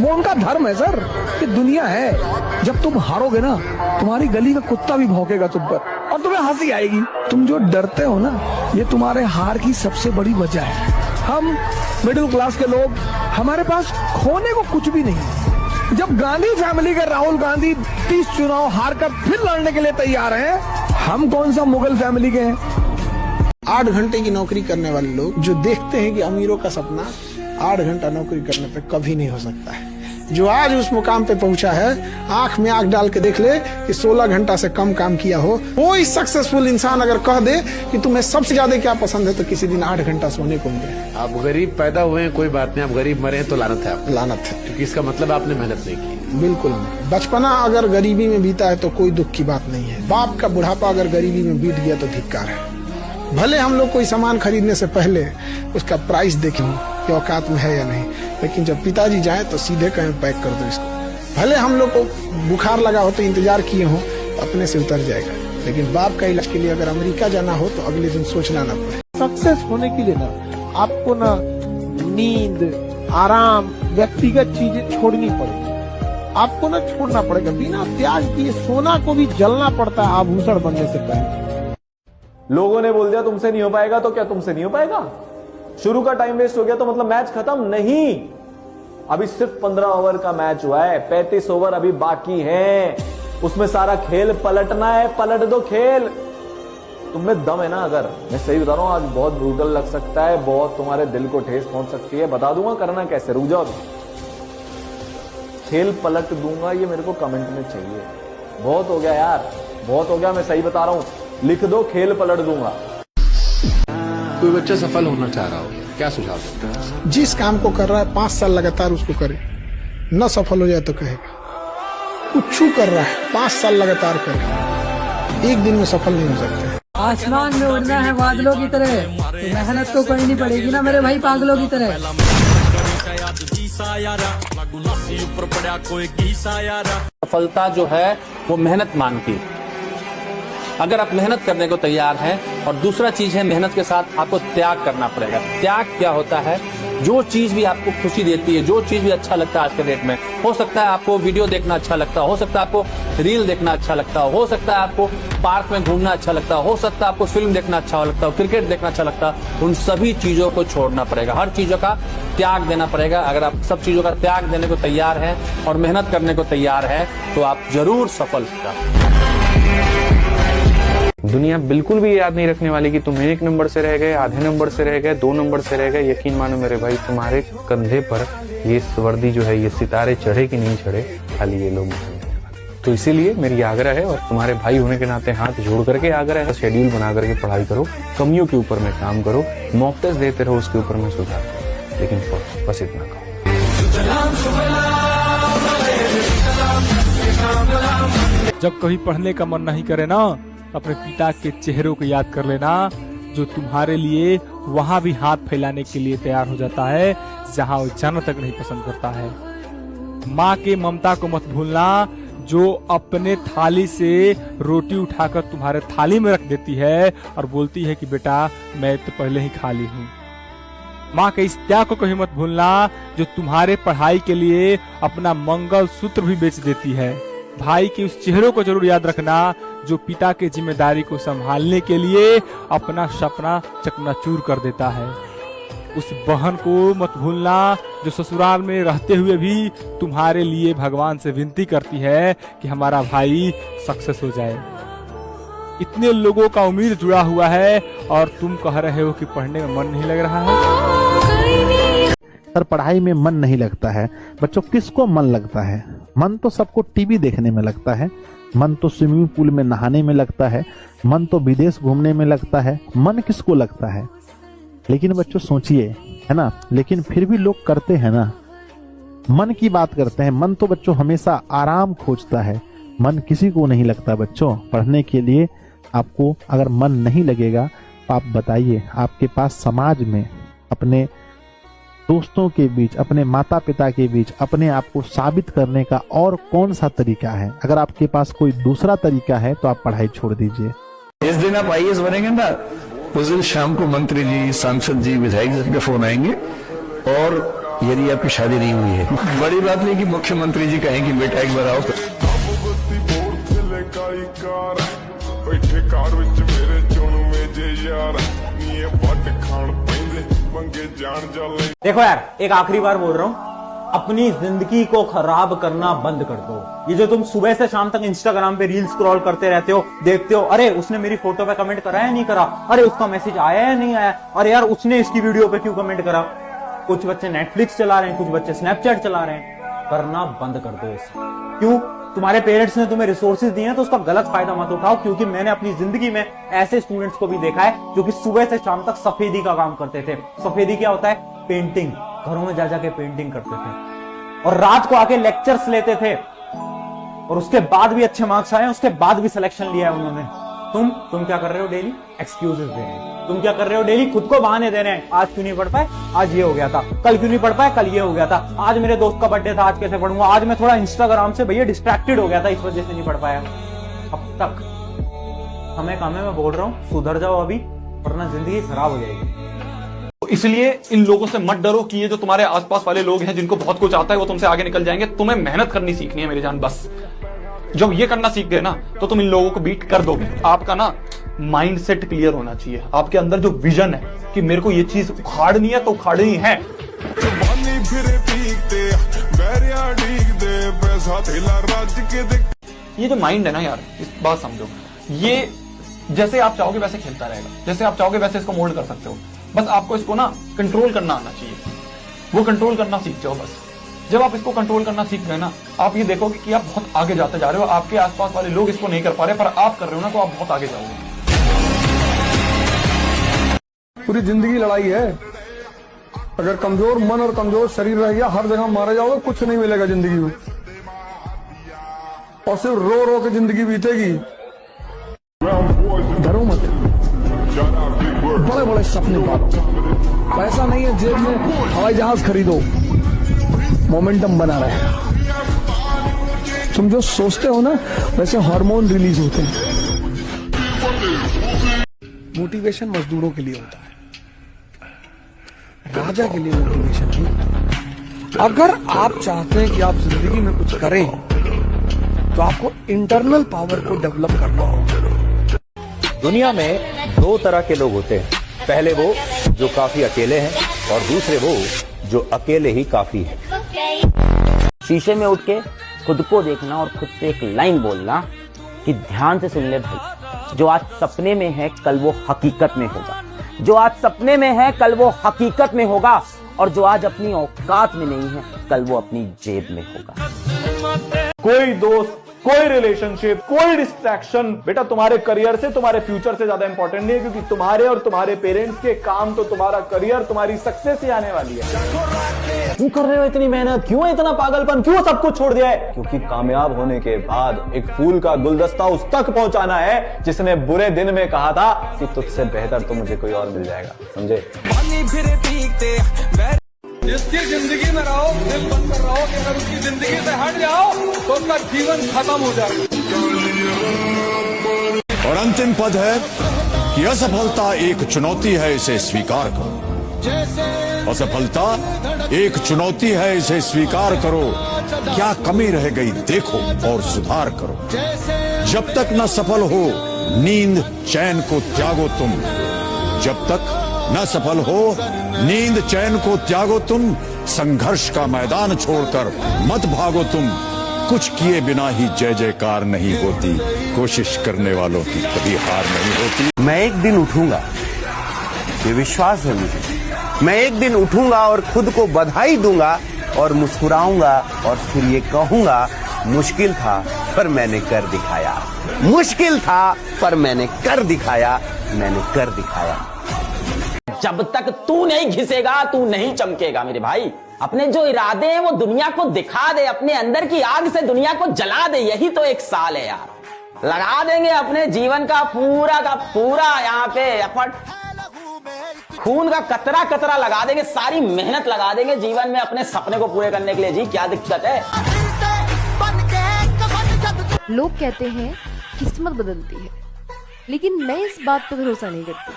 वो उनका धर्म है सर, ये दुनिया है। जब तुम हारोगे ना, तुम्हारी गली का कुत्ता भी भौंकेगा तुम पर और तुम्हें हंसी आएगी। तुम जो डरते हो ना, ये तुम्हारे हार की सबसे बड़ी वजह है। हम मिडिल क्लास के लोग, हमारे पास खोने को कुछ भी नहीं। जब गांधी फैमिली के राहुल गांधी 30 चुनाव हार कर फिर लड़ने के लिए तैयार हैं, हम कौन सा मुगल फैमिली के हैं? 8 घंटे की नौकरी करने वाले लोग जो देखते हैं कि अमीरों का सपना 8 घंटा नौकरी करने पे कभी नहीं हो सकता है। जो आज उस मुकाम पे पहुंचा है, आंख में आंख डाल के देख ले कि 16 घंटा से कम काम किया हो। कोई सक्सेसफुल इंसान अगर कह दे कि तुम्हें सबसे ज्यादा क्या पसंद है, तो किसी दिन 8 घंटा सोने को मिले। आप गरीब पैदा हुए हैं कोई बात नहीं, आप गरीब मरे हैं तो लानत है। आप लानत है, क्योंकि इसका मतलब आपने मेहनत नहीं की। बिल्कुल नहीं। बचपना अगर गरीबी में बीता है तो कोई दुख की बात नहीं है। बाप का बुढ़ापा अगर गरीबी में बीत गया तो धिक्कार है। भले हम लोग कोई सामान खरीदने से पहले उसका प्राइस देखें कि औकात में है या नहीं, लेकिन जब पिताजी जाए तो सीधे कहें पैक कर दो इसको। भले हम लोग को बुखार लगा हो तो इंतजार किए हो, अपने से उतर जाएगा। लेकिन बाप का इलाज के लिए अगर अमेरिका जाना हो तो अगले दिन सोचना ना पड़े। सक्सेस होने के लिए ना आपको ना नींद, आराम, व्यक्तिगत चीजें छोड़नी पड़ेगी। आपको ना छोड़ना पड़ेगा। बिना त्याग किए सोना को भी जलना पड़ता है आभूषण बनने से पहले। लोगों ने बोल दिया तुमसे नहीं हो पाएगा, तो क्या तुमसे नहीं हो पाएगा? शुरू का टाइम वेस्ट हो गया तो मतलब मैच खत्म नहीं। अभी सिर्फ 15 ओवर का मैच हुआ है, 35 ओवर अभी बाकी हैं। उसमें सारा खेल पलटना है, पलट दो खेल। तुम्हें दम है ना? अगर मैं सही बता रहा हूं, आज बहुत ब्रूटल लग सकता है, बहुत तुम्हारे दिल को ठेस पहुंच सकती है। बता दूंगा करना कैसे, रुक जाओ। खेल पलट दूंगा, ये मेरे को कमेंट में चाहिए। बहुत हो गया यार, बहुत हो गया, मैं सही बता रहा हूं। लिख दो, खेल पलट दूंगा। कोई बच्चा सफल होना चाह रहा हो, क्या सुझाव देते हैं? जिस काम को कर रहा है 5 साल लगातार उसको करे, न सफल हो जाए तो कहेगा। कुछ कर रहा है 5 साल लगातार करे, एक दिन में सफल नहीं हो सकता। आसमान में उड़ना है बादलों की तरह, तो मेहनत तो करनी पड़ेगी ना मेरे भाई पागलों की तरह। सफलता जो है वो मेहनत मांगती है। अगर आप मेहनत करने को तैयार हैं, और दूसरा चीज है मेहनत के साथ आपको त्याग करना पड़ेगा। त्याग क्या होता है? जो चीज भी आपको खुशी देती है, जो चीज भी अच्छा लगता है आज के डेट में, हो सकता है आपको वीडियो देखना अच्छा लगता हो सकता है आपको रील देखना अच्छा लगता हो सकता है आपको पार्क में घूमना अच्छा लगता हो सकता है आपको फिल्म देखना अच्छा लगता हो, क्रिकेट देखना अच्छा लगता हो। उन सभी चीजों को छोड़ना पड़ेगा, हर चीजों का त्याग देना पड़ेगा। अगर आप सब चीजों का त्याग देने को तैयार हैं और मेहनत करने को तैयार है तो आप जरूर सफल होगा। दुनिया बिल्कुल भी याद नहीं रखने वाली कि तुम 1 नंबर से रह गए, आधे नंबर से रह गए, 2 नंबर से रह गए। यकीन मानो मेरे भाई, तुम्हारे कंधे पर ये वर्दी जो है, ये सितारे चढ़े कि नहीं चढ़े, खाली ये लोग। तो इसीलिए मेरी आग्रह है, और तुम्हारे भाई होने के नाते हाथ जोड़ करके आग्रह है, शेड्यूल बना करके पढ़ाई करो, कमियों के ऊपर में काम करो, मॉक टेस्ट देते रहो, उसके ऊपर में सुधार करो। लेकिन बस इतना कहो। जब कभी पढ़ने का मन नहीं करे ना, अपने पिता के चेहरों को याद कर लेना, जो तुम्हारे लिए वहां भी हाथ फैलाने के लिए तैयार हो जाता है जहां वो जाना तक नहीं पसंद करता है। माँ के ममता को मत भूलना, जो अपने थाली से रोटी उठाकर तुम्हारे थाली में रख देती है और बोलती है कि बेटा मैं तो पहले ही खा ली हूँ। माँ के इस त्याग को कहीं मत भूलना, जो तुम्हारे पढ़ाई के लिए अपना मंगल सूत्र भी बेच देती है। भाई के उस चेहरों को जरूर याद रखना, जो पिता के जिम्मेदारी को संभालने के लिए अपना सपना चकनाचूर कर देता है। उस बहन को मत भूलना, जो ससुराल में रहते हुए भी तुम्हारे लिए भगवान से विनती करती है कि हमारा भाई सक्सेस हो जाए। इतने लोगों का उम्मीद जुड़ा हुआ है और तुम कह रहे हो कि पढ़ने में मन नहीं लग रहा है। सर पढ़ाई में मन नहीं लगता है। बच्चों किसको मन लगता है? मन तो सबको टीवी देखने में लगता है, मन तो स्विमिंग पूल में नहाने में लगता है, मन तो विदेश घूमने में लगता है। मन किसको लगता है? लेकिन बच्चों सोचिए, है ना, लेकिन फिर भी लोग करते हैं ना। मन की बात करते हैं। मन तो बच्चों हमेशा आराम खोजता है, मन किसी को नहीं लगता। बच्चों पढ़ने के लिए आपको अगर मन नहीं लगेगा तो आप बताइए, आपके पास समाज में अपने दोस्तों के बीच, अपने माता पिता के बीच अपने आप को साबित करने का और कौन सा तरीका है? अगर आपके पास कोई दूसरा तरीका है तो आप पढ़ाई छोड़ दीजिए। जिस दिन आप आईएएस बनेंगे ना, उस दिन शाम को मंत्री जी, सांसद जी, विधायक जी के फोन आएंगे, और यदि आपकी शादी नहीं हुई है, बड़ी बात नहीं कि मुख्यमंत्री जी कहेंगे बेटा एक बार आओ। देखो यार, एक आखिरी बार बोल रहा हूँ, अपनी जिंदगी को खराब करना बंद कर दो। ये जो तुम सुबह से शाम तक इंस्टाग्राम पे रील स्क्रॉल करते रहते हो, देखते हो, अरे उसने मेरी फोटो पे कमेंट करा या नहीं करा, अरे उसका मैसेज आया या नहीं आया, अरे यार उसने इसकी वीडियो पे क्यों कमेंट करा। कुछ बच्चे नेटफ्लिक्स चला रहे हैं, कुछ बच्चे स्नैपचैट चला रहे हैं। करना बंद कर दो इसे। क्यों? तुम्हारे पेरेंट्स ने तुम्हें रिसोर्सेज दिए हैं तो उसका गलत फायदा मत उठाओ। क्योंकि मैंने अपनी जिंदगी में ऐसे स्टूडेंट्स को भी देखा है जो कि सुबह से शाम तक सफेदी का काम करते थे। सफेदी क्या होता है? पेंटिंग। घरों में जा जाके पेंटिंग करते थे और रात को आके लेक्चर्स लेते थे, और उसके बाद भी अच्छे मार्क्स आए, उसके बाद भी सिलेक्शन लिया है उन्होंने। तुम क्या कर रहे हो? डेली एक्सक्यूजेस दे रहे हैं। तुम क्या कर रहे हो? डेली खुद को बहाने दे रहे हैं। आज क्यों नहीं पढ़ पाए? आज ये हो गया था। कल क्यों नहीं पढ़ पाए? कल ये हो गया था। आज मेरे दोस्त का बर्थडे था, आज कैसे पढ़ूंगा? आज मैं थोड़ा इंस्टाग्राम से भैया डिस्ट्रैक्टेड हो गया था, इस वजह से नहीं पढ़ पाया। अब तक हमें काम है, मैं बोल रहा हूँ सुधर जाओ अभी, वरना जिंदगी खराब हो जाएगी। इसलिए इन लोगों से मत डरो कि ये जो तुम्हारे आसपास वाले लोग हैं जिनको बहुत कुछ आता है वो तुमसे आगे निकल जाएंगे। तुम्हें मेहनत करनी सीखनी है मेरी जान। बस जब ये करना सीख गए ना तो तुम इन लोगों को बीट कर दोगे। आपका ना माइंड सेट क्लियर होना चाहिए। आपके अंदर जो विजन है कि मेरे को ये चीज उखाड़नी है तो उखाड़नी है। ये जो माइंड है ना यार, इस बात समझो, ये जैसे आप चाहोगे वैसे खेलता रहेगा, जैसे आप चाहोगे वैसे इसको मोल्ड कर सकते हो। बस आपको इसको ना कंट्रोल करना आना चाहिए। वो कंट्रोल करना सीख जाओ बस। जब आप इसको कंट्रोल करना सीख गए ना, आप ये देखोगे कि आप बहुत आगे जाते जा रहे हो। आपके आसपास वाले लोग इसको नहीं कर पा रहे, पर आप कर रहे हो ना, तो आप बहुत आगे जाओगे। पूरी जिंदगी लड़ाई है। अगर कमजोर मन और कमजोर शरीर रह गया, हर जगह मारे जाओगे, कुछ नहीं मिलेगा जिंदगी में, और सिर्फ रो रो के जिंदगी बीतेगी। डरो मत, बड़े बड़े सपने पालो। पैसा नहीं है जेब में, हवाई जहाज खरीदो, मोमेंटम बना रहे। तुम जो सोचते हो ना, वैसे हार्मोन रिलीज होते हैं। मोटिवेशन मजदूरों के लिए होता है, राजा के लिए मोटिवेशन नहीं। अगर आप चाहते हैं कि आप जिंदगी में कुछ करें, तो आपको इंटरनल पावर को डेवलप करना होगा। दुनिया में दो तरह के लोग होते हैं। पहले वो जो काफी अकेले हैं, और दूसरे वो जो अकेले ही काफी है। शीशे में उठ के खुद को देखना और खुद से एक लाइन बोलना कि ध्यान से सुन ले भाई, जो आज सपने में है कल वो हकीकत में होगा। जो आज सपने में है कल वो हकीकत में होगा, और जो आज अपनी औकात में नहीं है कल वो अपनी जेब में होगा। कोई दोस्त कोई रिलेशनशिप, कोई डिस्ट्रैक्शन बेटा तुम्हारे करियर से, तुम्हारे फ्यूचर से ज्यादा इंपॉर्टेंट नहीं है, क्योंकि तुम्हारे और तुम्हारे पेरेंट्स के काम तो तुम्हारा करियर, तुम्हारी सक्सेस ही आने वाली है। क्यों कर रहे हो इतनी मेहनत, क्यों इतना पागलपन, क्यों सब कुछ छोड़ दिया है? क्योंकि कामयाब होने के बाद एक फूल का गुलदस्ता उस तक पहुंचाना है जिसने बुरे दिन में कहा था कि तुझसे बेहतर तो मुझे कोई और मिल जाएगा, समझे? जिसकी जिंदगी में रहो, दिल बंद कर रहो कि अगर उसकी जिंदगी से हट जाओ तो उसका जीवन खत्म हो जाएगा। और अंतिम पद है कि असफलता एक चुनौती है, इसे स्वीकार करो। असफलता एक चुनौती है, इसे स्वीकार करो। क्या कमी रह गई देखो और सुधार करो। जब तक न सफल हो नींद चैन को त्यागो तुम। जब तक न सफल हो नींद चैन को त्यागो तुम। संघर्ष का मैदान छोड़कर मत भागो तुम। कुछ किए बिना ही जय जयकार नहीं होती। कोशिश करने वालों की कभी हार नहीं होती। मैं एक दिन उठूंगा, ये विश्वास है मुझे। मैं एक दिन उठूंगा और खुद को बधाई दूंगा और मुस्कुराऊंगा और फिर ये कहूंगा, मुश्किल था पर मैंने कर दिखाया। मुश्किल था पर मैंने कर दिखाया। मैंने कर दिखाया। जब तक तू नहीं घिसेगा तू नहीं चमकेगा मेरे भाई। अपने जो इरादे हैं वो दुनिया को दिखा दे, अपने अंदर की आग से दुनिया को जला दे। यही तो एक साल है यार। लगा देंगे अपने जीवन का पूरा यहाँ पे एफर्ट, खून का कतरा कतरा लगा देंगे, सारी मेहनत लगा देंगे जीवन में अपने सपने को पूरे करने के लिए। जी क्या दिक्कत है? लोग कहते हैं किस्मत बदलती है, लेकिन मैं इस बात पर भरोसा नहीं करती।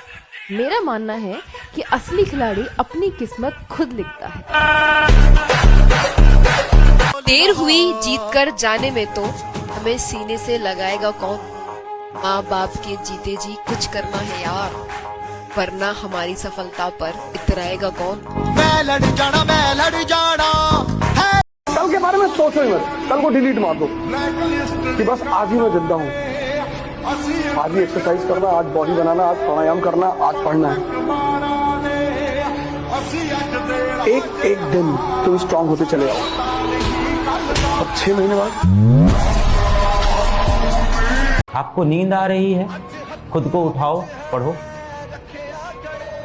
मेरा मानना है कि असली खिलाड़ी अपनी किस्मत खुद लिखता है। देर हुई जीत कर जाने में तो हमें सीने से लगाएगा कौन। माँ बाप के जीते जी कुछ करना है यार, वरना हमारी सफलता पर इतराएगा कौन। मैं लड़ जाना कल के बारे में सोचो ही मत, कल को डिलीट मार दो कि बस आज ही मैं जिंदा हूँ। आज ही एक्सरसाइज करना, आज बॉडी बनाना, आज प्राणायाम करना, आज पढ़ना है। एक एक दिन तुम स्ट्रांग होते चले आओ। अब 6 महीने बाद आपको नींद आ रही है, खुद को उठाओ, पढ़ो।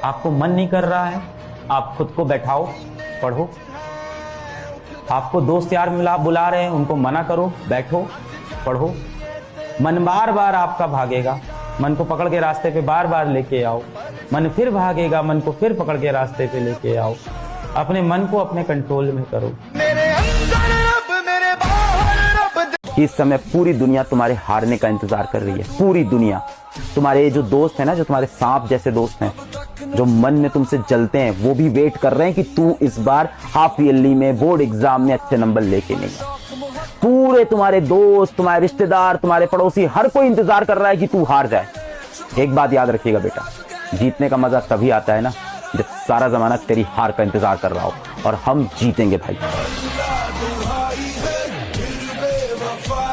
आपको मन नहीं कर रहा है, आप खुद को बैठाओ, पढ़ो। आपको दोस्त यार बुला रहे हैं, उनको मना करो, बैठो, पढ़ो। मन बार बार आपका भागेगा, मन को पकड़ के रास्ते पे बार बार लेके आओ। मन फिर भागेगा, मन को फिर पकड़ के रास्ते पे लेके आओ। अपने मन को अपने कंट्रोल में करो। इस समय पूरी दुनिया तुम्हारे हारने का इंतजार कर रही है। पूरी दुनिया। तुम्हारे जो दोस्त है ना, जो तुम्हारे सांप जैसे दोस्त हैं, जो मन में तुमसे जलते हैं, वो भी वेट कर रहे हैं कि तू इस बार हाफ ईयरली में, बोर्ड एग्जाम में अच्छे नंबर लेके नहीं। पूरे तुम्हारे दोस्त, तुम्हारे रिश्तेदार, तुम्हारे पड़ोसी, हर कोई इंतजार कर रहा है कि तू हार जाए। एक बात याद रखिएगा बेटा, जीतने का मजा तभी आता है ना जब सारा जमाना तेरी हार का इंतजार कर रहा हो। और हम जीतेंगे भाई।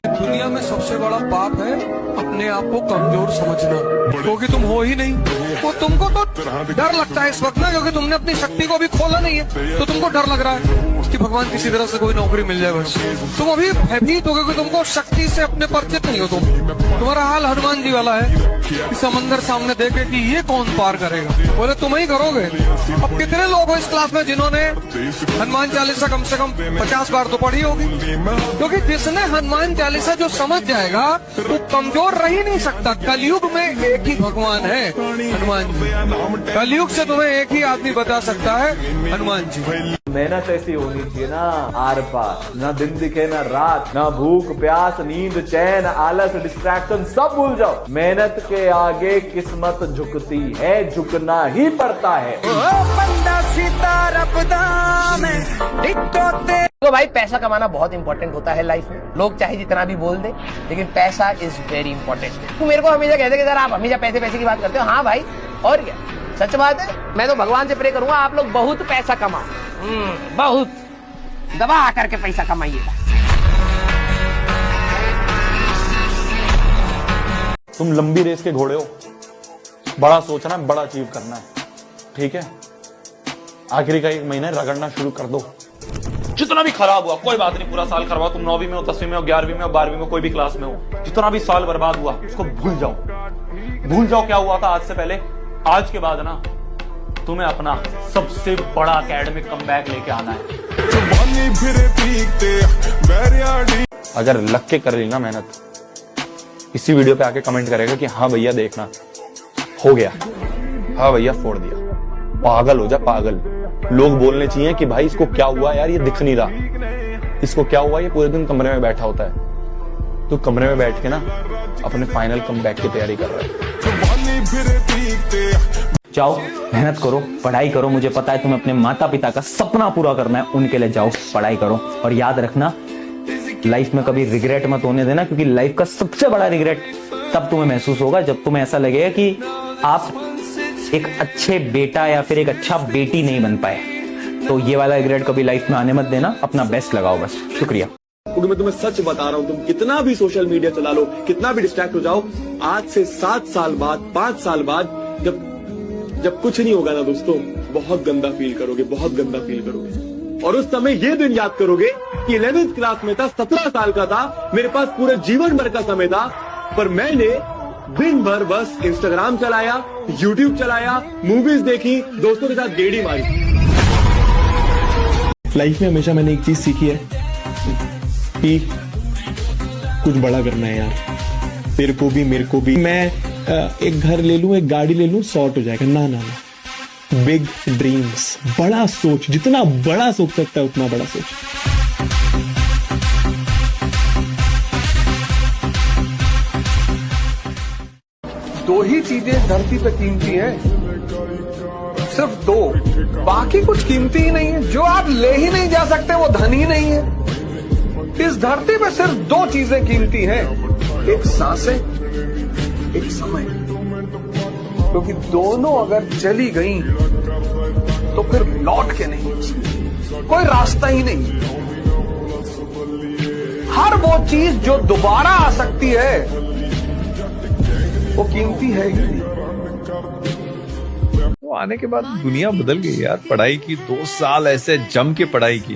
दुनिया में सबसे बड़ा पाप है अपने आप को कमजोर समझना, क्योंकि तुम हो ही नहीं। वो तुमको तो डर लगता है इस वक्त ना, क्योंकि तुमने अपनी शक्ति को अभी खोला नहीं है, तो तुमको डर लग रहा है कि भगवान किसी तरह से कोई नौकरी मिल जाए। तुम अभी भयभीत हो गए, तुमको शक्ति से अपने परिचित नहीं हो। तुम्हारा हाल हनुमान जी वाला है कि समंदर सामने देखे कि ये कौन पार करेगा, बोले तुम ही करोगे। अब कितने लोग हो इस क्लास में जिन्होंने हनुमान चालीसा कम से कम 50 बार तो पढ़ी होगी, क्योंकि जिसने हनुमान चालीसा जो समझ जाएगा वो कमजोर रह ही नहीं सकता। कलयुग में एक ही भगवान है, हनुमान जी। कलयुग से तुम्हें एक ही आदमी बता सकता है, हनुमान जी। मेहनत ऐसी होनी चाहिए ना, आर पार, ना दिन दिखे ना रात, ना भूख प्यास, नींद चैन, आलस, डिस्ट्रैक्शन सब भूल जाओ। मेहनत के आगे किस्मत झुकती है, झुकना ही पड़ता है। तो भाई पैसा कमाना बहुत इंपॉर्टेंट होता है लाइफ में। लोग चाहे जितना भी बोल दे, लेकिन पैसा इज वेरी इंपॉर्टेंट। तू मेरे को हमेशा कहते कि सर आप हमेशा पैसे पैसे की बात करते हो। हाँ भाई, और क्या, सच बात है। मैं तो भगवान से प्रे करूंगा आप लोग बहुत पैसा कमाओ, बहुत दबा करके पैसा कमाइएगा। तुम लंबी रेस के घोड़े हो, बड़ा सोचना है, बड़ा अचीव करना है, ठीक है। आखिरी का 1 महीना रगड़ना शुरू कर दो। जितना भी खराब हुआ कोई बात नहीं, पूरा साल खराब हुआ, तुम 9वीं में हो, 10वीं में हो, 11वीं में हो, 12वीं में, कोई भी क्लास में हो, जितना भी साल बर्बाद हुआ उसको भूल जाओ। भूल जाओ क्या हुआ था आज से पहले। आज के बाद ना तुम्हें अपना सबसे बड़ा एकेडमिक कमबैक लेके आना है। अगर लग के कर ली ना मेहनत, इसी वीडियो पे आके कमेंट करेगा कि हाँ भैया देखना हो गया, हाँ भैया फोड़ दिया, पागल हो जा पागल। लोग बोलने चाहिए कि भाई इसको क्या हुआ यार, ये दिख नहीं रहा, इसको क्या हुआ, ये पूरे दिन कमरे में बैठा होता है। तो कमरे में बैठ के ना अपने फाइनल कमबैक की तैयारी कर रहा है। जाओ मेहनत करो, पढ़ाई करो, मुझे पता है तुम्हें अपने माता पिता का सपना पूरा करना है, उनके लिए जाओ पढ़ाई करो। और याद रखना लाइफ में कभी रिग्रेट मत होने देना, क्योंकि लाइफ का सबसे बड़ा रिग्रेट तब तुम्हें महसूस होगा जब तुम्हें ऐसा लगेगा कि आप एक अच्छे बेटा या फिर एक अच्छा बेटी नहीं बन पाए। तो ये वाला रिग्रेट कभी लाइफ में आने मत देना, अपना बेस्ट लगाओ बस। शुक्रिया। क्योंकि मैं तुम्हें सच बता रहा हूं, तुम कितना भी सोशल मीडिया चला लो, कितना भी डिस्ट्रैक्ट हो जाओ, आज से 7 साल बाद 5 साल बाद जब कुछ नहीं होगा ना दोस्तों, बहुत गंदा फील करोगे, बहुत गंदा फील करोगे। और उस समय ये दिन याद करोगे कि 11th क्लास में था, 17 साल का था, मेरे पास पूरे जीवन भर का समय था, पर मैंने दिन भर बस इंस्टाग्राम चलाया, यूट्यूब चलाया, मूवीज देखी, दोस्तों के साथ गेड़ी मारी। लाइफ में हमेशा मैंने एक चीज सीखी है कि कुछ बड़ा करना है यार, तेरे को भी मेरे को भी। मैं एक घर ले लूं, एक गाड़ी ले लूं, सॉर्ट हो जाएगा। ना ना ना, बिग ड्रीम्स, बड़ा सोच, जितना बड़ा सोच सकता है उतना बड़ा सोच। दो ही चीजें धरती पे कीमती हैं, सिर्फ 2, बाकी कुछ कीमती ही नहीं है। जो आप ले ही नहीं जा सकते वो धन ही नहीं है। इस धरती पे सिर्फ 2 चीजें कीमती हैं, एक सांसें, एक समय। क्योंकि दोनों अगर चली गई तो फिर लौट के नहीं, कोई रास्ता ही नहीं। हर वो चीज जो दोबारा आ सकती है वो कीमती है ही नहीं। तो आने के बाद दुनिया बदल गई यार। पढ़ाई की 2 साल ऐसे जम के पढ़ाई की,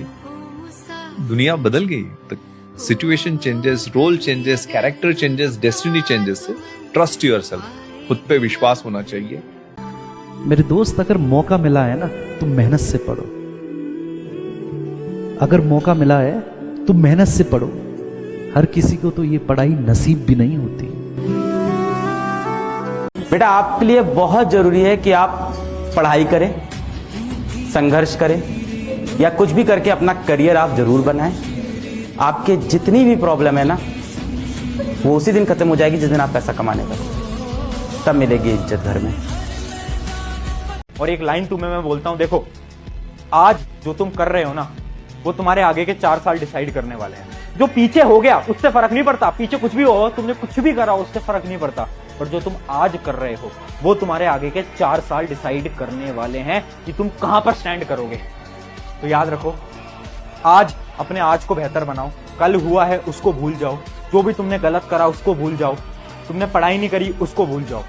दुनिया बदल गई। तो situation changes, role changes, character changes, destiny changes. Trust yourself, खुद पे विश्वास होना चाहिए। मेरे दोस्त, अगर मौका मिला है ना तो मेहनत से पढ़ो। अगर मौका मिला है तो मेहनत से पढ़ो। हर किसी को तो ये पढ़ाई नसीब भी नहीं होती। बेटा आपके लिए बहुत जरूरी है कि आप पढ़ाई करें, संघर्ष करें, या कुछ भी करके अपना करियर आप जरूर बनाएं। आपके जितनी भी प्रॉब्लम है ना, वो उसी दिन खत्म हो जाएगी जिस दिन आप पैसा कमाने लगो, तब मिलेगी इज्जत घर में। और एक लाइन तुम्हें मैं बोलता हूं, देखो आज जो तुम कर रहे हो ना, वो तुम्हारे आगे के 4 साल डिसाइड करने वाले हैं। जो पीछे हो गया उससे फर्क नहीं पड़ता, पीछे कुछ भी हो, तुमने कुछ भी करा उससे फर्क नहीं पड़ता, पर जो तुम आज कर रहे हो वो तुम्हारे आगे के 4 साल डिसाइड करने वाले हैं कि तुम कहां पर स्टैंड करोगे। तो याद रखो, आज अपने आज को बेहतर बनाओ। कल हुआ है उसको भूल जाओ, जो भी तुमने गलत करा उसको भूल जाओ, तुमने पढ़ाई नहीं करी उसको भूल जाओ।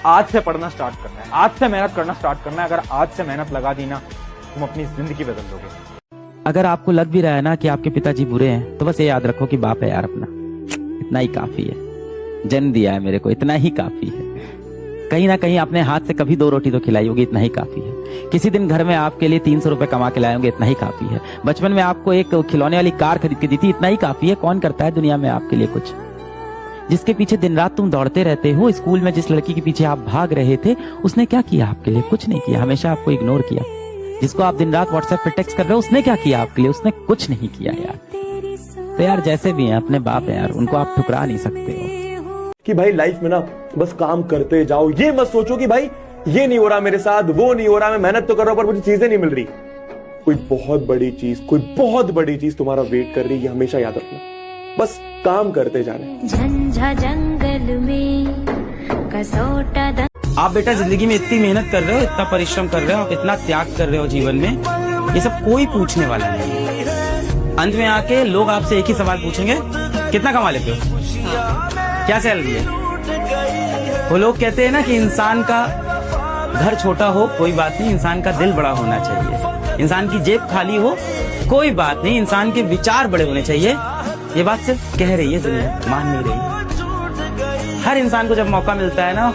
आज से पढ़ना स्टार्ट करना है, आज से मेहनत करना स्टार्ट करना है। अगर आज से मेहनत लगा दी ना, तुम अपनी जिंदगी बदल दोगे। अगर आपको लग भी रहा है ना कि आपके पिताजी बुरे हैं, तो बस ये याद रखो कि बाप है यार अपना, इतना ही काफी है। जन्म दिया है मेरे को, इतना ही काफी है। कहीं ना कहीं अपने हाथ से कभी 2 रोटी तो खिलाई होगी, इतना ही काफी है। किसी दिन घर में आपके लिए 300 रुपए कमा के लाए होंगे, इतना ही काफी है। बचपन में आपको एक खिलौने वाली कार खरीद के दी थी, इतना ही काफी है। कौन करता है दुनिया में आपके लिए कुछ? जिसके पीछे दिन रात तुम दौड़ते रहते हो, स्कूल में जिस लड़की के पीछे आप भाग रहे थे, उसने क्या किया आपके लिए? कुछ नहीं किया, हमेशा आपको इग्नोर किया। जिसको आप दिन रात व्हाट्सएप पे टेक्स्ट कर रहे हो, उसने क्या किया आपके लिए? उसने कुछ नहीं किया यार। तो यार जैसे भी हैं अपने बाप है यार, उनको आप ठुकरा नहीं सकते हो। कि भाई लाइफ में ना बस काम करते जाओ, ये मत सोचो कि भाई ये नहीं हो रहा मेरे साथ, वो नहीं हो रहा, मैं मेहनत तो कर रहा हूं पर मुझे चीजें नहीं मिल रही। कोई बहुत बड़ी चीज तुम्हारा वेट कर रही है, हमेशा याद रखना। बस काम करते जाने। झंझा जंगल में कसोटा। आप बेटा जिंदगी में इतनी मेहनत कर रहे हो, इतना परिश्रम कर रहे हो, आप इतना त्याग कर रहे हो जीवन में, ये सब कोई पूछने वाला नहीं है। अंत में आके लोग आपसे एक ही सवाल पूछेंगे, कितना कमा लेते हो, क्या सैलरी है? वो लोग कहते हैं ना कि इंसान का घर छोटा हो कोई बात नहीं, इंसान का दिल बड़ा होना चाहिए। इंसान की जेब खाली हो कोई बात नहीं, इंसान के विचार बड़े होने चाहिए। ये बात सिर्फ कह रही है दुनिया, मान नहीं रही। हर इंसान को जब मौका मिलता है ना,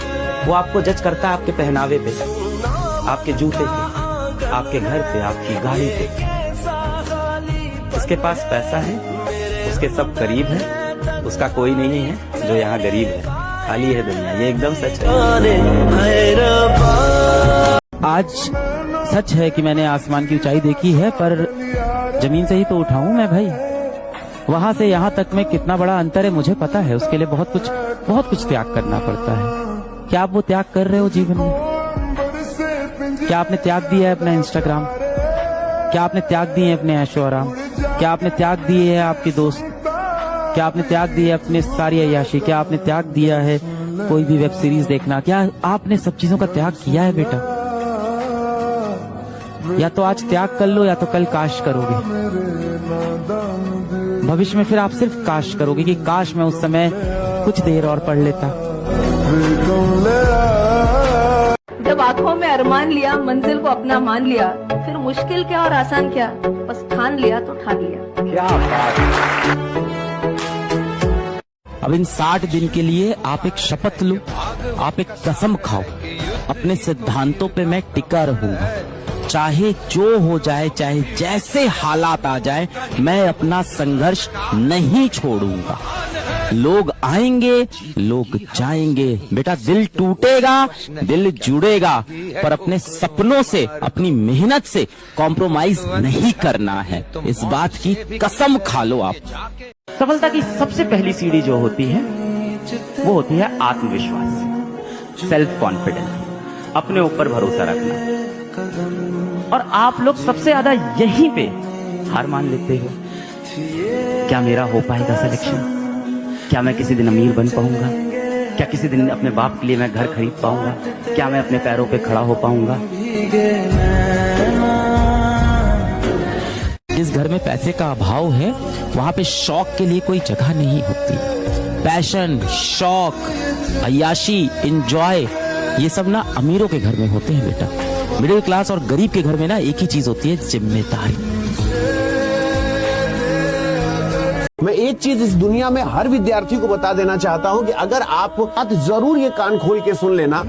वो आपको जज करता है आपके पहनावे पे, आपके जूते पे, आपके घर पे, आपकी गाड़ी पे। उसके पास पैसा है, उसके सब करीब है, उसका कोई नहीं है जो यहाँ गरीब है। खाली है दुनिया, ये एकदम सच है। आज सच है कि मैंने आसमान की ऊंचाई देखी है, पर जमीन से ही तो उठा हूं मैं भाई। वहां से यहाँ तक में कितना बड़ा अंतर है मुझे पता है। उसके लिए बहुत कुछ त्याग करना पड़ता है। क्या आप वो त्याग कर रहे हो जीवन में? क्या आपने त्याग दिया है अपना इंस्टाग्राम? क्या आपने त्याग दिए हैं अपने ऐशो आराम? क्या आपने त्याग दिए है आपके दोस्त? क्या आपने त्याग दिया है अपने सारी अय्याशी? क्या आपने त्याग दिया है कोई भी वेब सीरीज देखना? क्या आपने सब चीजों का त्याग किया है बेटा? या तो आज त्याग कर लो, या तो कल काश करोगे। भविष्य में फिर आप सिर्फ काश करोगे कि काश मैं उस समय कुछ देर और पढ़ लेता। जब आंखों में अरमान लिया, मंजिल को अपना मान लिया, फिर मुश्किल क्या और आसान क्या, बस ठान लिया तो ठान लिया। क्या बात। अब इन 60 दिन के लिए आप एक शपथ लो, आप एक कसम खाओ, अपने सिद्धांतों पे मैं टिका रहूंगा। चाहे जो हो जाए, चाहे जैसे हालात आ जाए, मैं अपना संघर्ष नहीं छोड़ूंगा। लोग आएंगे, लोग जाएंगे, बेटा दिल टूटेगा, दिल जुड़ेगा, पर अपने सपनों से, अपनी मेहनत से कॉम्प्रोमाइज नहीं करना है। इस बात की कसम खा लो आप। सफलता की सबसे पहली सीढ़ी जो होती है वो होती है आत्मविश्वास, सेल्फ कॉन्फिडेंस, अपने ऊपर भरोसा रखना। और आप लोग सबसे ज्यादा यहीं पे हार मान लेते हो। क्या मेरा हो पाएगा सिलेक्शन? क्या मैं किसी दिन अमीर बन पाऊंगा? क्या किसी दिन अपने बाप के लिए मैं घर खरीद पाऊंगा? क्या मैं अपने पैरों पे खड़ा हो पाऊंगा? जिस घर में पैसे का अभाव है, वहां पे शौक के लिए कोई जगह नहीं होती। पैशन, शौक, अय्याशी, एंजॉय, ये सब ना अमीरों के घर में होते हैं बेटा। मिडिल क्लास और गरीब के घर में ना एक ही चीज होती है, जिम्मेदारी। मैं एक चीज इस दुनिया में हर विद्यार्थी को बता देना चाहता हूं कि अगर आप जरूर ये कान खोल के सुन लेना,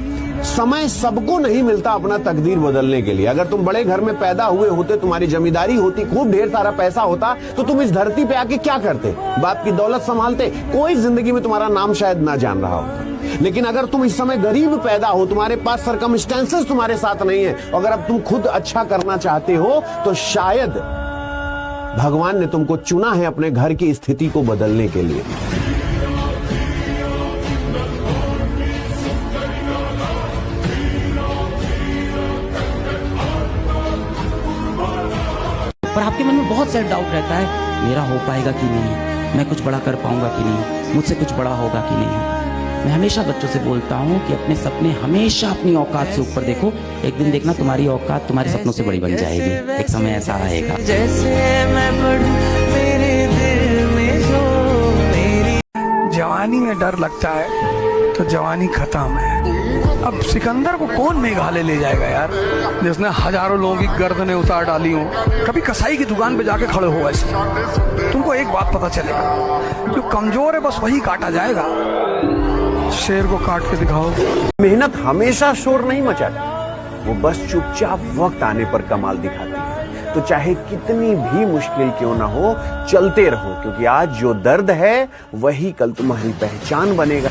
समय सबको नहीं मिलता अपना तकदीर बदलने के लिए। अगर तुम बड़े घर में पैदा हुए होते, तुम्हारी जमींदारी होती, खूब ढेर सारा पैसा होता, तो तुम इस धरती पे आके क्या करते? बाप की दौलत संभालते, कोई जिंदगी में तुम्हारा नाम शायद ना जान रहा होता। लेकिन अगर तुम इस समय गरीब पैदा हो, तुम्हारे पास सरकमस्टेंसेस तुम्हारे साथ नहीं है, अगर अब तुम खुद अच्छा करना चाहते हो, तो शायद भगवान ने तुमको चुना है अपने घर की स्थिति को बदलने के लिए। पर आपके मन में बहुत सेल्फ डाउट रहता है, मेरा हो पाएगा कि नहीं, मैं कुछ बड़ा कर पाऊंगा कि नहीं, मुझसे कुछ बड़ा होगा कि नहीं। मैं हमेशा बच्चों से बोलता हूँ कि अपने सपने हमेशा अपनी औकात से ऊपर देखो। एक दिन देखना तुम्हारी औकात तुम्हारे सपनों से बड़ी बन जाएगी। एक समय ऐसा आएगा। जैसे मैं पढ़ूं मेरे दिल में जो मेरी। जवानी में डर लगता है तो जवानी खत्म है। अब सिकंदर को कौन मेघालय ले जाएगा यार, जिसने हजारों लोगों की गर्दनें उतार डाली हो। कभी कसाई की दुकान पे जाके खड़े हो ऐसे, तुमको एक बात पता चलेगा, जो कमजोर है बस वही काटा जाएगा। शेर को काट के दिखाओ। मेहनत हमेशा शोर नहीं मचाती, वो बस चुपचाप वक्त आने पर कमाल दिखाती है। तो चाहे कितनी भी मुश्किल क्यों ना हो, चलते रहो, क्योंकि आज जो दर्द है वही कल तुम्हारी पहचान बनेगा।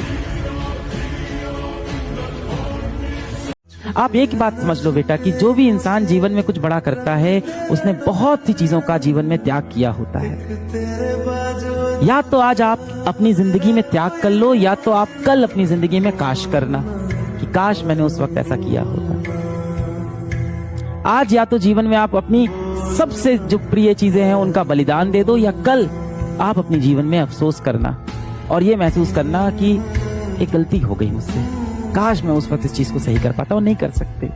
आप एक बात समझ लो बेटा कि जो भी इंसान जीवन में कुछ बड़ा करता है, उसने बहुत सी चीजों का जीवन में त्याग किया होता है। या तो आज आप अपनी जिंदगी में त्याग कर लो, या तो आप कल अपनी जिंदगी में काश करना कि काश मैंने उस वक्त ऐसा किया होता। आज या तो जीवन में आप अपनी सबसे जो प्रिय चीजें हैं उनका बलिदान दे दो, या कल आप अपने जीवन में अफसोस करना और ये महसूस करना कि एक गलती हो गई मुझसे, काश मैं उस वक्त इस चीज को सही कर पाता और नहीं कर सकते।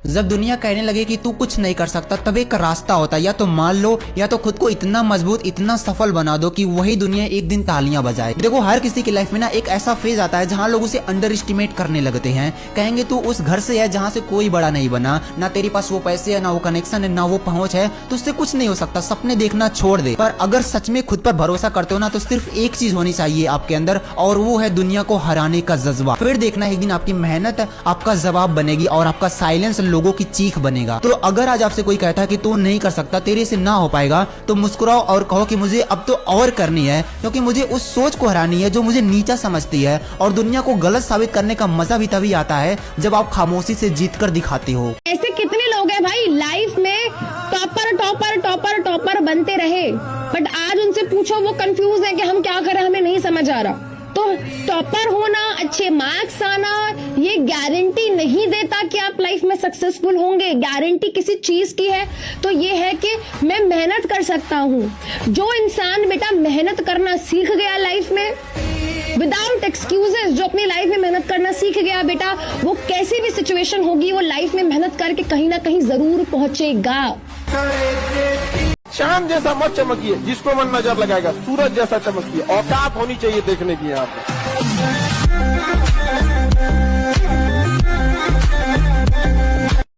जब दुनिया कहने लगे कि तू कुछ नहीं कर सकता, तब एक रास्ता होता है, या तो मान लो या तो खुद को इतना मजबूत, इतना सफल बना दो कि वही दुनिया एक दिन तालियां बजाए। देखो हर किसी की लाइफ में ना एक ऐसा फेज आता है जहां लोग उसे अंडर एस्टिमेट करने लगते हैं, कहेंगे तू उस घर से है जहां से कोई बड़ा नहीं बना, ना तेरे पास वो पैसे है, ना वो कनेक्शन है, ना वो पहुंच है, तो उससे कुछ नहीं हो सकता, सपने देखना छोड़ दे। पर अगर सच में खुद पर भरोसा करते हो ना, तो सिर्फ एक चीज होनी चाहिए आपके अंदर, और वो है दुनिया को हराने का जज्बा। फिर देखना एक दिन आपकी मेहनत आपका जवाब बनेगी और आपका साइलेंस लोगों की चीख बनेगा। तो अगर आज आपसे कोई कहता है कि तू नहीं कर सकता, तेरे से ना हो पाएगा, तो मुस्कुराओ और कहो कि मुझे अब तो और करनी है, क्योंकि मुझे उस सोच को हरानी है जो मुझे नीचा समझती है। और दुनिया को गलत साबित करने का मजा भी तभी आता है जब आप खामोशी से जीत कर दिखाते हो। ऐसे कितने लोग हैं भाई लाइफ में टॉपर टॉपर टॉपर टॉपर बनते रहे, बट आज उनसे पूछो वो कंफ्यूज है कि हम क्या करें, हमें नहीं समझ आ रहा। तो टॉपर होना, अच्छे मार्क्स आना, ये गारंटी नहीं देता कि आप लाइफ में सक्सेसफुल होंगे। गारंटी किसी चीज की है तो ये है कि मैं मेहनत कर सकता हूँ। जो इंसान बेटा मेहनत करना सीख गया लाइफ में विदाउट एक्सक्यूजेस, जो अपनी लाइफ में मेहनत करना सीख गया बेटा, वो कैसी भी सिचुएशन होगी वो लाइफ में मेहनत करके कहीं ना कहीं जरूर पहुंचेगा। चांद जैसा मत चमकिए, जिसको मन नजर लगाएगा, सूरज जैसा चमकिए, औकात होनी चाहिए देखने की। यहाँ पे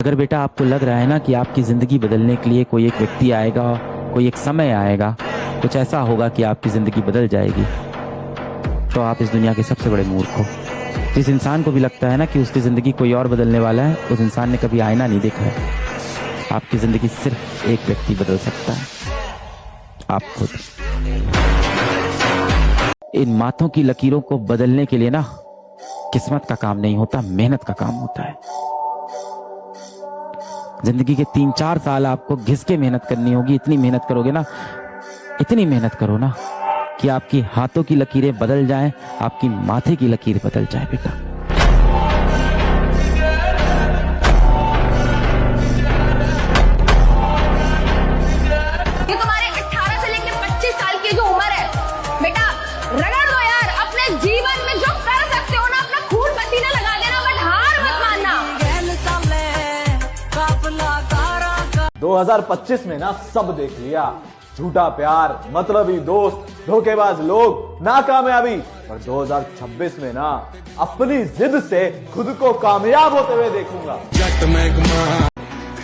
अगर बेटा आपको लग रहा है ना कि आपकी जिंदगी बदलने के लिए कोई एक व्यक्ति आएगा, कोई एक समय आएगा, कुछ ऐसा होगा कि आपकी जिंदगी बदल जाएगी, तो आप इस दुनिया के सबसे बड़े मूर्ख हो। जिस इंसान को भी लगता है ना कि उसकी जिंदगी कोई और बदलने वाला है, उस इंसान ने कभी आईना नहीं देखा है। आपकी जिंदगी सिर्फ एक व्यक्ति बदल सकता है, आप खुद। इन माथों की लकीरों को बदलने के लिए ना किस्मत का काम नहीं होता, मेहनत का काम होता है। जिंदगी के 3-4 साल आपको घिस के मेहनत करनी होगी। इतनी मेहनत करोगे ना, इतनी मेहनत करो ना कि आपकी हाथों की लकीरें बदल जाएं, आपकी माथे की लकीर बदल जाए बेटा। ये तुम्हारे 18 से लेकर 25 साल की जो उम्र है बेटा, रगड़ दो यार। अपने जीवन में जो कर सकते हो ना, अपना खून पसीना लगा देना, बट हार मत मानना। 2025 में ना सब देख लिया, झूठा प्यार, मतलबी दोस्त, धोखेबाज लोग, नाकामयाबी। और 2026 में ना अपनी जिद से खुद को कामयाब होते हुए देखूंगा।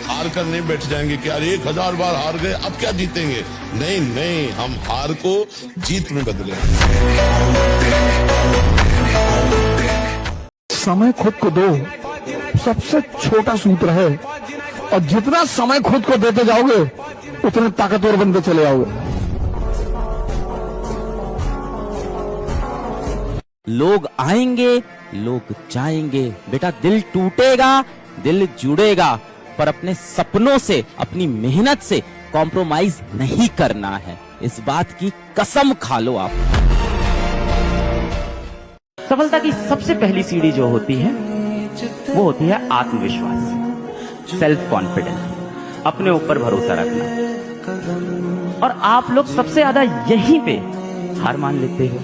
हार कर नहीं बैठ जाएंगे कि यार 1000 बार हार गए अब क्या जीतेंगे। नहीं नहीं, हम हार को जीत में बदले। समय खुद को दो, सबसे छोटा सूत्र है, और जितना समय खुद को देते जाओगे उतने ताकतवर बनते चले जाओगे। लोग आएंगे, लोग जाएंगे बेटा, दिल टूटेगा, दिल जुड़ेगा, पर अपने सपनों से, अपनी मेहनत से कॉम्प्रोमाइज नहीं करना है। इस बात की कसम खा लो आप। सफलता की सबसे पहली सीढ़ी जो होती है वो होती है आत्मविश्वास, सेल्फ कॉन्फिडेंस, अपने ऊपर भरोसा रखना। और आप लोग सबसे ज्यादा यहीं पे हार मान लेते हो।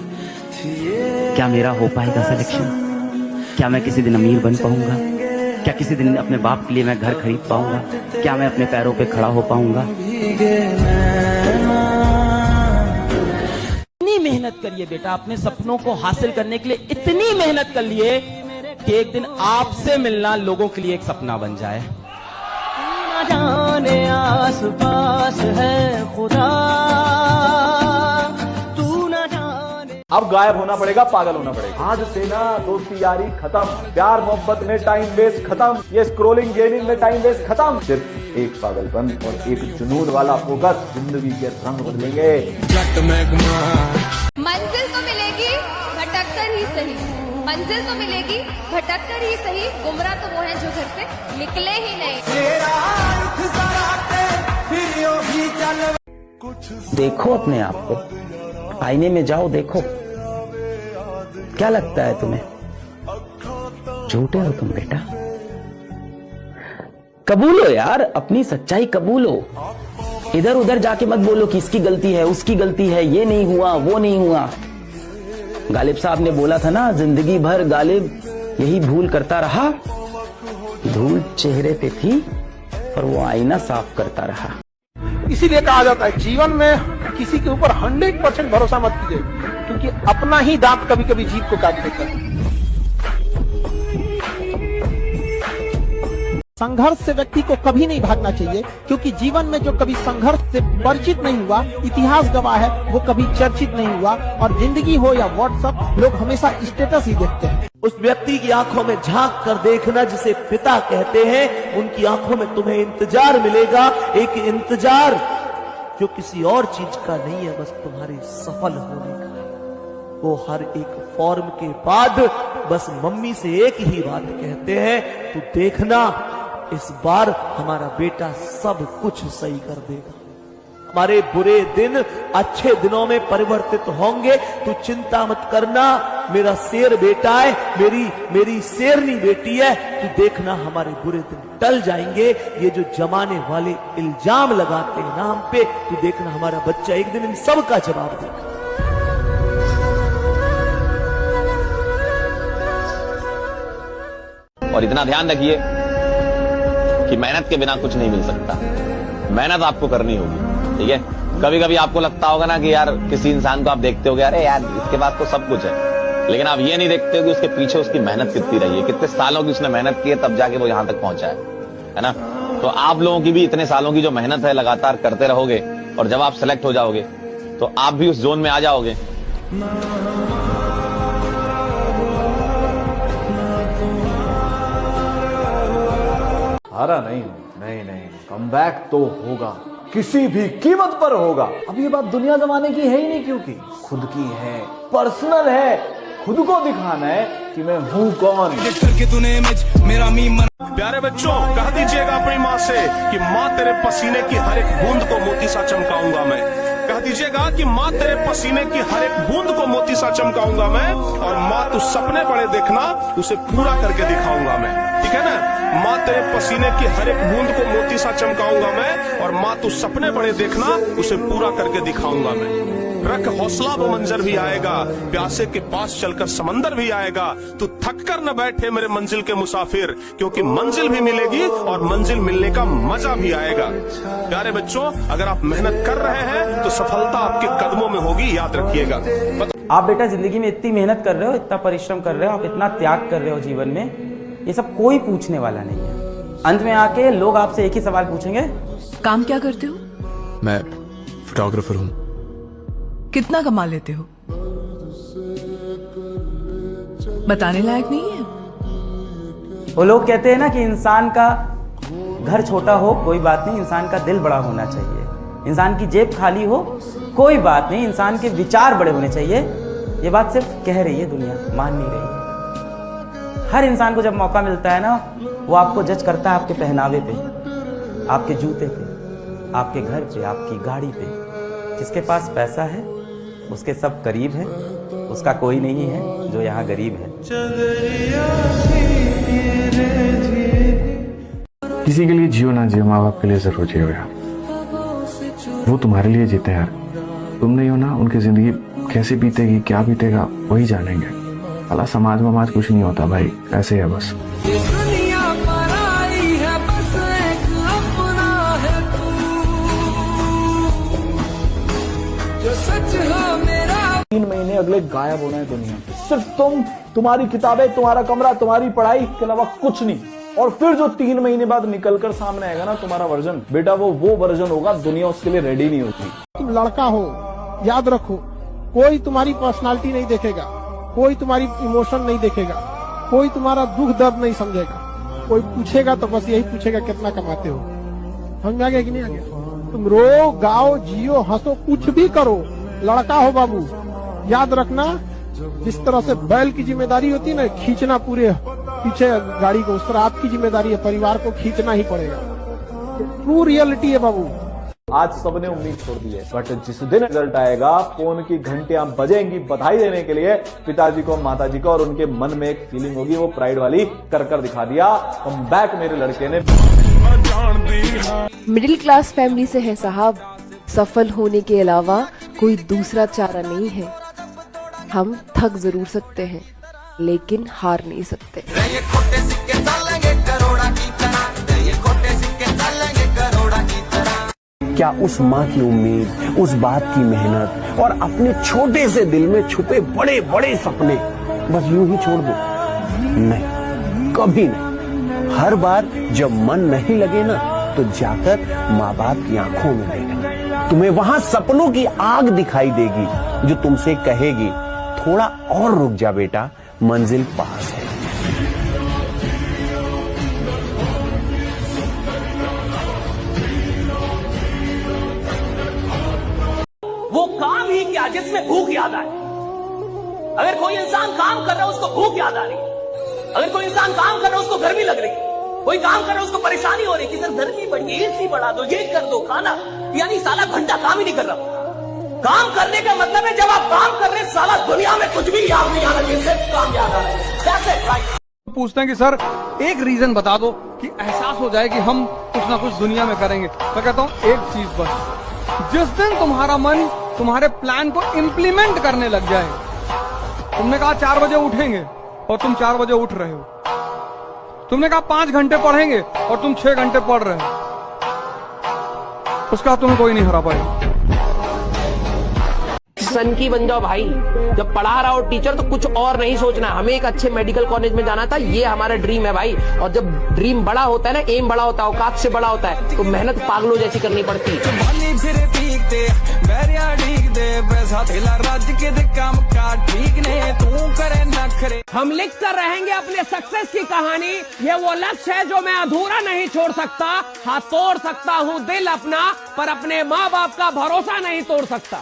क्या मेरा हो पाएगा सिलेक्शन? क्या मैं किसी दिन अमीर बन पाऊंगा? क्या किसी दिन अपने बाप के लिए मैं घर खरीद पाऊंगा? क्या मैं अपने पैरों पे खड़ा हो पाऊंगा? इतनी मेहनत करिए बेटा, अपने सपनों को हासिल करने के लिए इतनी मेहनत कर लिए कि एक दिन आपसे मिलना लोगों के लिए एक सपना बन जाए। जाने आस पास है खुदा, तू ना जाने। अब गायब होना पड़ेगा, पागल होना पड़ेगा। आज से ना दोस्ती यारी खत्म, प्यार मोहब्बत में टाइम वेस्ट खत्म, ये स्क्रोलिंग गेमिंग में टाइम वेस्ट खत्म। सिर्फ एक पागलपन और एक जुनून वाला फोकस जिंदगी के रंग बदलेंगे। मंजिल तो मिलेगी भटक कर ही सही, मंजिल तो मिलेगी भटक कर ही सही, गुमराह तो वो है जो घर से निकले ही नहीं। देखो अपने आप को, आईने में जाओ, देखो क्या लगता है तुम्हें? झूठे हो तुम बेटा। कबूलो यार, अपनी सच्चाई कबूलो। इधर उधर जाके मत बोलो कि इसकी गलती है, उसकी गलती है, ये नहीं हुआ, वो नहीं हुआ। गालिब साहब ने बोला था ना, जिंदगी भर गालिब यही भूल करता रहा धूल चेहरे पे थी पर वो आईना साफ करता रहा। इसीलिए कहा जाता है जीवन में किसी के ऊपर 100% भरोसा मत कीजिए, क्योंकि अपना ही दांत कभी कभी जीभ को काट देता है। संघर्ष से व्यक्ति को कभी नहीं भागना चाहिए, क्योंकि जीवन में जो कभी संघर्ष से परिचित नहीं हुआ, इतिहास गवाह है, वो कभी चर्चित नहीं हुआ। और जिंदगी हो या व्हाट्सएप, लोग हमेशा स्टेटस ही देखते हैं। उस व्यक्ति की आंखों में झांक कर देखना जिसे पिता कहते हैं, उनकी आंखों में तुम्हें इंतजार मिलेगा, एक इंतजार जो किसी और चीज का नहीं है, बस तुम्हारे सफल होने का है। वो हर एक फॉर्म के बाद बस मम्मी से एक ही बात कहते हैं, तू देखना इस बार हमारा बेटा सब कुछ सही कर देगा। हमारे बुरे दिन अच्छे दिनों में परिवर्तित होंगे, तू चिंता मत करना, मेरा शेर बेटा है, मेरी शेरनी बेटी है, तू देखना हमारे बुरे दिन टल जाएंगे। ये जो जमाने वाले इल्जाम लगाते हैं ना हम पे, तू देखना हमारा बच्चा एक दिन इन सब का जवाब देगा। और इतना ध्यान रखिए कि मेहनत के बिना कुछ नहीं मिल सकता, मेहनत आपको करनी होगी, ठीक है। कभी कभी आपको लगता होगा ना कि यार किसी इंसान को आप देखते हो, अरे यार इसके पास तो सब कुछ है, लेकिन आप ये नहीं देखते हो कि उसके पीछे उसकी मेहनत कितनी रही है, कितने सालों की उसने मेहनत की है, तब जाके वो यहां तक पहुंचा है ना। तो आप लोगों की भी इतने सालों की जो मेहनत है लगातार करते रहोगे, और जब आप सेलेक्ट हो जाओगे तो आप भी उस जोन में आ जाओगे। हारा नहीं, कमबैक तो होगा, किसी भी कीमत पर होगा। अब ये बात दुनिया जमाने की है ही नहीं, क्योंकि खुद की है, पर्सनल है, खुद को दिखाना है कि मैं हूँ कौन। प्यारे बच्चों, कह दीजिएगा अपनी माँ से कि माँ तेरे पसीने की हर एक बूंद को मोती सा चमकाऊंगा मैं। कह दीजिएगा कि माँ तेरे पसीने की हर एक बूंद को मोती सा चमकाऊंगा मैं, और माँ तू सपने बड़े देखना, उसे पूरा करके दिखाऊंगा मैं, ठीक है ना। माँ तेरे पसीने की हर एक बूंद को मोती सा चमकाऊंगा मैं, और माँ तू सपने बड़े देखना, उसे पूरा करके दिखाऊंगा मैं। रख हौसला वो मंजर भी आएगा, प्यासे के पास चलकर समंदर भी आएगा। तू थक कर न बैठे मेरे मंजिल के मुसाफिर, क्योंकि मंजिल भी मिलेगी और मंजिल मिलने का मजा भी आएगा। प्यारे बच्चों, अगर आप मेहनत कर रहे हैं तो सफलता आपके कदमों में होगी, याद रखिएगा। आप बेटा जिंदगी में इतनी मेहनत कर रहे हो, इतना परिश्रम कर रहे हो, आप इतना त्याग कर रहे हो जीवन में, ये सब कोई पूछने वाला नहीं है। अंत में आके लोग आपसे एक ही सवाल पूछेंगे, काम क्या करते हो? मैं फोटोग्राफर हूँ। कितना कमा लेते हो? बताने लायक नहीं है। वो लोग कहते हैं ना कि इंसान का घर छोटा हो कोई बात नहीं, इंसान का दिल बड़ा होना चाहिए। इंसान की जेब खाली हो कोई बात नहीं, इंसान के विचार बड़े होने चाहिए। ये बात सिर्फ कह रही है दुनिया, मान नहीं रही है। हर इंसान को जब मौका मिलता है ना, वो आपको जज करता है आपके पहनावे पे, आपके जूते पे, आपके घर पे, आपकी गाड़ी पे। जिसके पास पैसा है उसके सब करीब है, उसका कोई नहीं है जो यहाँ गरीब है। किसी के लिए जियो ना जियो, माँ बाप के लिए जरूर जियो यार। वो तुम्हारे लिए जीते यार, तुम नहीं हो ना, उनकी जिंदगी कैसे बीतेगी, क्या बीतेगा वही जानेंगे। अला समाज वमाज कुछ नहीं होता भाई, ऐसे है बस। तीन महीने अगले गायब होना है दुनिया से, सिर्फ तुम्हारी किताबें, तुम्हारा कमरा, तुम्हारी पढ़ाई के अलावा कुछ नहीं। और फिर जो 3 महीने बाद निकलकर सामने आएगा ना तुम्हारा वर्जन, बेटा वो वर्जन होगा, दुनिया उसके लिए रेडी नहीं होती। तुम लड़का हो, याद रखो, कोई तुम्हारी पर्सनालिटी नहीं देखेगा, कोई तुम्हारी इमोशन नहीं देखेगा, कोई तुम्हारा दुख दर्द नहीं समझेगा। कोई पूछेगा तो बस यही पूछेगा कितना कमाते हो। समझ में आ गया कि नहीं आ गया? तुम रो, गाओ, जियो, हंसो, कुछ भी करो, लड़का हो बाबू। याद रखना, जिस तरह से बैल की जिम्मेदारी होती है ना खींचना पूरे पीछे गाड़ी को, उस तरह आपकी जिम्मेदारी है, परिवार को खींचना ही पड़ेगा। ट्रू रियलिटी है बाबू। आज सबने उम्मीद छोड़ दी है, बट जिस दिन रिजल्ट आएगा, फोन की घंटियां बजेंगी बधाई देने के लिए पिताजी को, माताजी को, और उनके मन में एक फीलिंग होगी, वो प्राइड वाली, कर दिखा दिया, कम बैक मेरे लड़के ने। मिडिल क्लास फैमिली से है साहब, सफल होने के अलावा कोई दूसरा चारा नहीं है। हम थक जरूर सकते हैं, लेकिन हार नहीं सकते। क्या उस माँ की उम्मीद, उस बाप की मेहनत और अपने छोटे से दिल में छुपे बड़े बड़े सपने बस यूं ही छोड़ दो? नहीं, कभी नहीं। हर बार जब मन नहीं लगे ना, तो जाकर माँ बाप की आंखों में देखना। तुम्हें वहां सपनों की आग दिखाई देगी जो तुमसे कहेगी, थोड़ा और रुक जा बेटा, मंजिल पास है। वो काम ही क्या जिसमें भूख याद आए। अगर कोई इंसान काम कर रहा है उसको भूख याद आ रही है, अगर कोई इंसान काम कर रहा है उसको गर्मी लग रही है, कोई काम कर रहा है उसको परेशानी हो रही है कि सर गर्मी बढ़ी, एसी बढ़ा दो, ये कर दो, खाना, यानी साला घंटा काम ही नहीं कर रहा। काम करने का मतलब है जब आप काम कर रहे हैं साला दुनिया में कुछ भी याद नहीं आना चाहिए, सिर्फ काम याद आ रहा है। That's it, right? पूछते हैं कि सर एक रीजन बता दो कि एहसास हो जाए कि हम कुछ ना कुछ दुनिया में करेंगे। मैं कहता हूँ एक चीज बस, जिस दिन तुम्हारा मन तुम्हारे प्लान को इम्प्लीमेंट करने लग जाए। तुमने कहा 4 बजे उठेंगे और तुम 4 बजे उठ रहे हो, तुमने कहा 5 घंटे पढ़ेंगे और तुम 6 घंटे पढ़ रहे हो, उसका तुम्हें कोई नहीं हरा पाएगा। सन की बन जाओ भाई। जब पढ़ा रहा हो टीचर तो कुछ और नहीं सोचना, हमें एक अच्छे मेडिकल कॉलेज में जाना था, ये हमारा ड्रीम है भाई। और जब ड्रीम बड़ा होता है ना, एम बड़ा होता है, औकात से बड़ा होता है, तो मेहनत पागलों जैसी करनी पड़ती है। हम लिख कर रहेंगे अपने सक्सेस की कहानी, ये वो लक्ष्य है जो मैं अधूरा नहीं छोड़ सकता। हाँ, तोड़ सकता हूँ दिल अपना, पर अपने माँ बाप का भरोसा नहीं तोड़ सकता।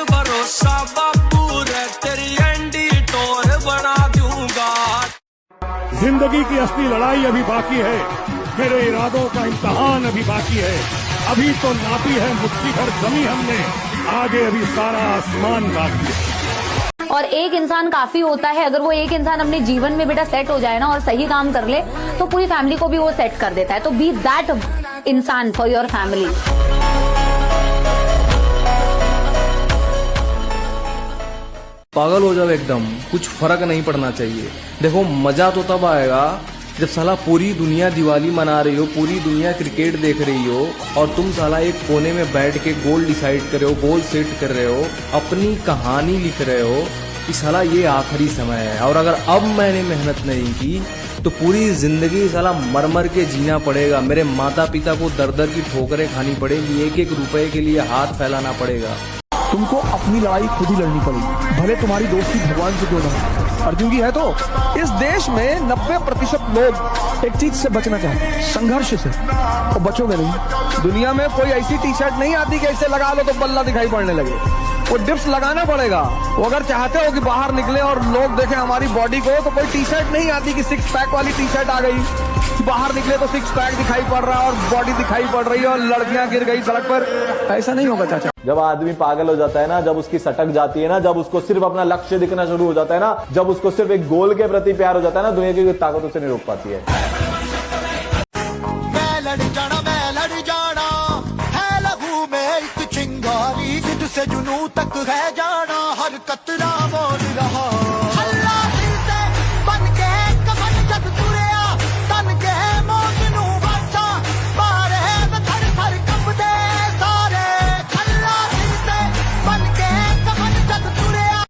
भरोसा बापू रे तेरी एंडी टोर बना दूंगा। जिंदगी की असली लड़ाई अभी बाकी है, मेरे इरादों का इम्तहान अभी बाकी है। अभी तो नापी है मुट्ठी भर जमी हमने, आगे अभी सारा आसमान बाकी है। और एक इंसान काफी होता है। अगर वो एक इंसान अपने जीवन में बेटा सेट हो जाए ना और सही काम कर ले, तो पूरी फैमिली को भी वो सेट कर देता है। तो बी दैट इंसान फॉर योर फैमिली। पागल हो जाओ एकदम, कुछ फर्क नहीं पड़ना चाहिए। देखो मजा तो तब आएगा जब साला पूरी दुनिया दिवाली मना रही हो, पूरी दुनिया क्रिकेट देख रही हो, और तुम साला एक कोने में बैठ के गोल डिसाइड कर रहे हो, गोल सेट कर रहे हो, अपनी कहानी लिख रहे हो कि साला ये आखिरी समय है। और अगर अब मैंने मेहनत नहीं की तो पूरी जिंदगी साला मर मर के जीना पड़ेगा। मेरे माता पिता को दर दर की ठोकरें खानी पड़ेगी, एक एक रुपए के लिए हाथ फैलाना पड़ेगा। तुमको अपनी लड़ाई खुद ही लड़नी पड़ेगी, भले तुम्हारी दोस्ती भगवान से क्यों ना हो। अर्जुन की है तो इस देश में 90% लोग एक चीज से बचना चाहते हैं, संघर्ष से, तो बचोगे नहीं। दुनिया में कोई ऐसी टी शर्ट नहीं आती कि ऐसे लगा लो तो बल्ला दिखाई पड़ने लगे, वो डिप्स लगाना पड़ेगा। वो अगर चाहते हो कि बाहर निकले और लोग देखें हमारी बॉडी को, तो कोई टी शर्ट नहीं आती कि 6 पैक वाली टी शर्ट आ गई, बाहर निकले तो 6 पैक दिखाई पड़ रहा है और बॉडी दिखाई पड़ रही है और लड़कियां गिर गई सड़क पर। ऐसा नहीं होगा चाचा। जब आदमी पागल हो जाता है ना, जब उसकी सटक जाती है ना, जब उसको सिर्फ अपना लक्ष्य दिखना शुरू हो जाता है ना, जब उसको सिर्फ एक गोल के प्रति प्यार हो जाता है ना, दुनिया की कोई ताकत उसे नहीं रोक पाती है। मैं लड़ जाना है लहू में एक चिंगारी, सिद्ध से जुनू तक है जाना, हर कतरा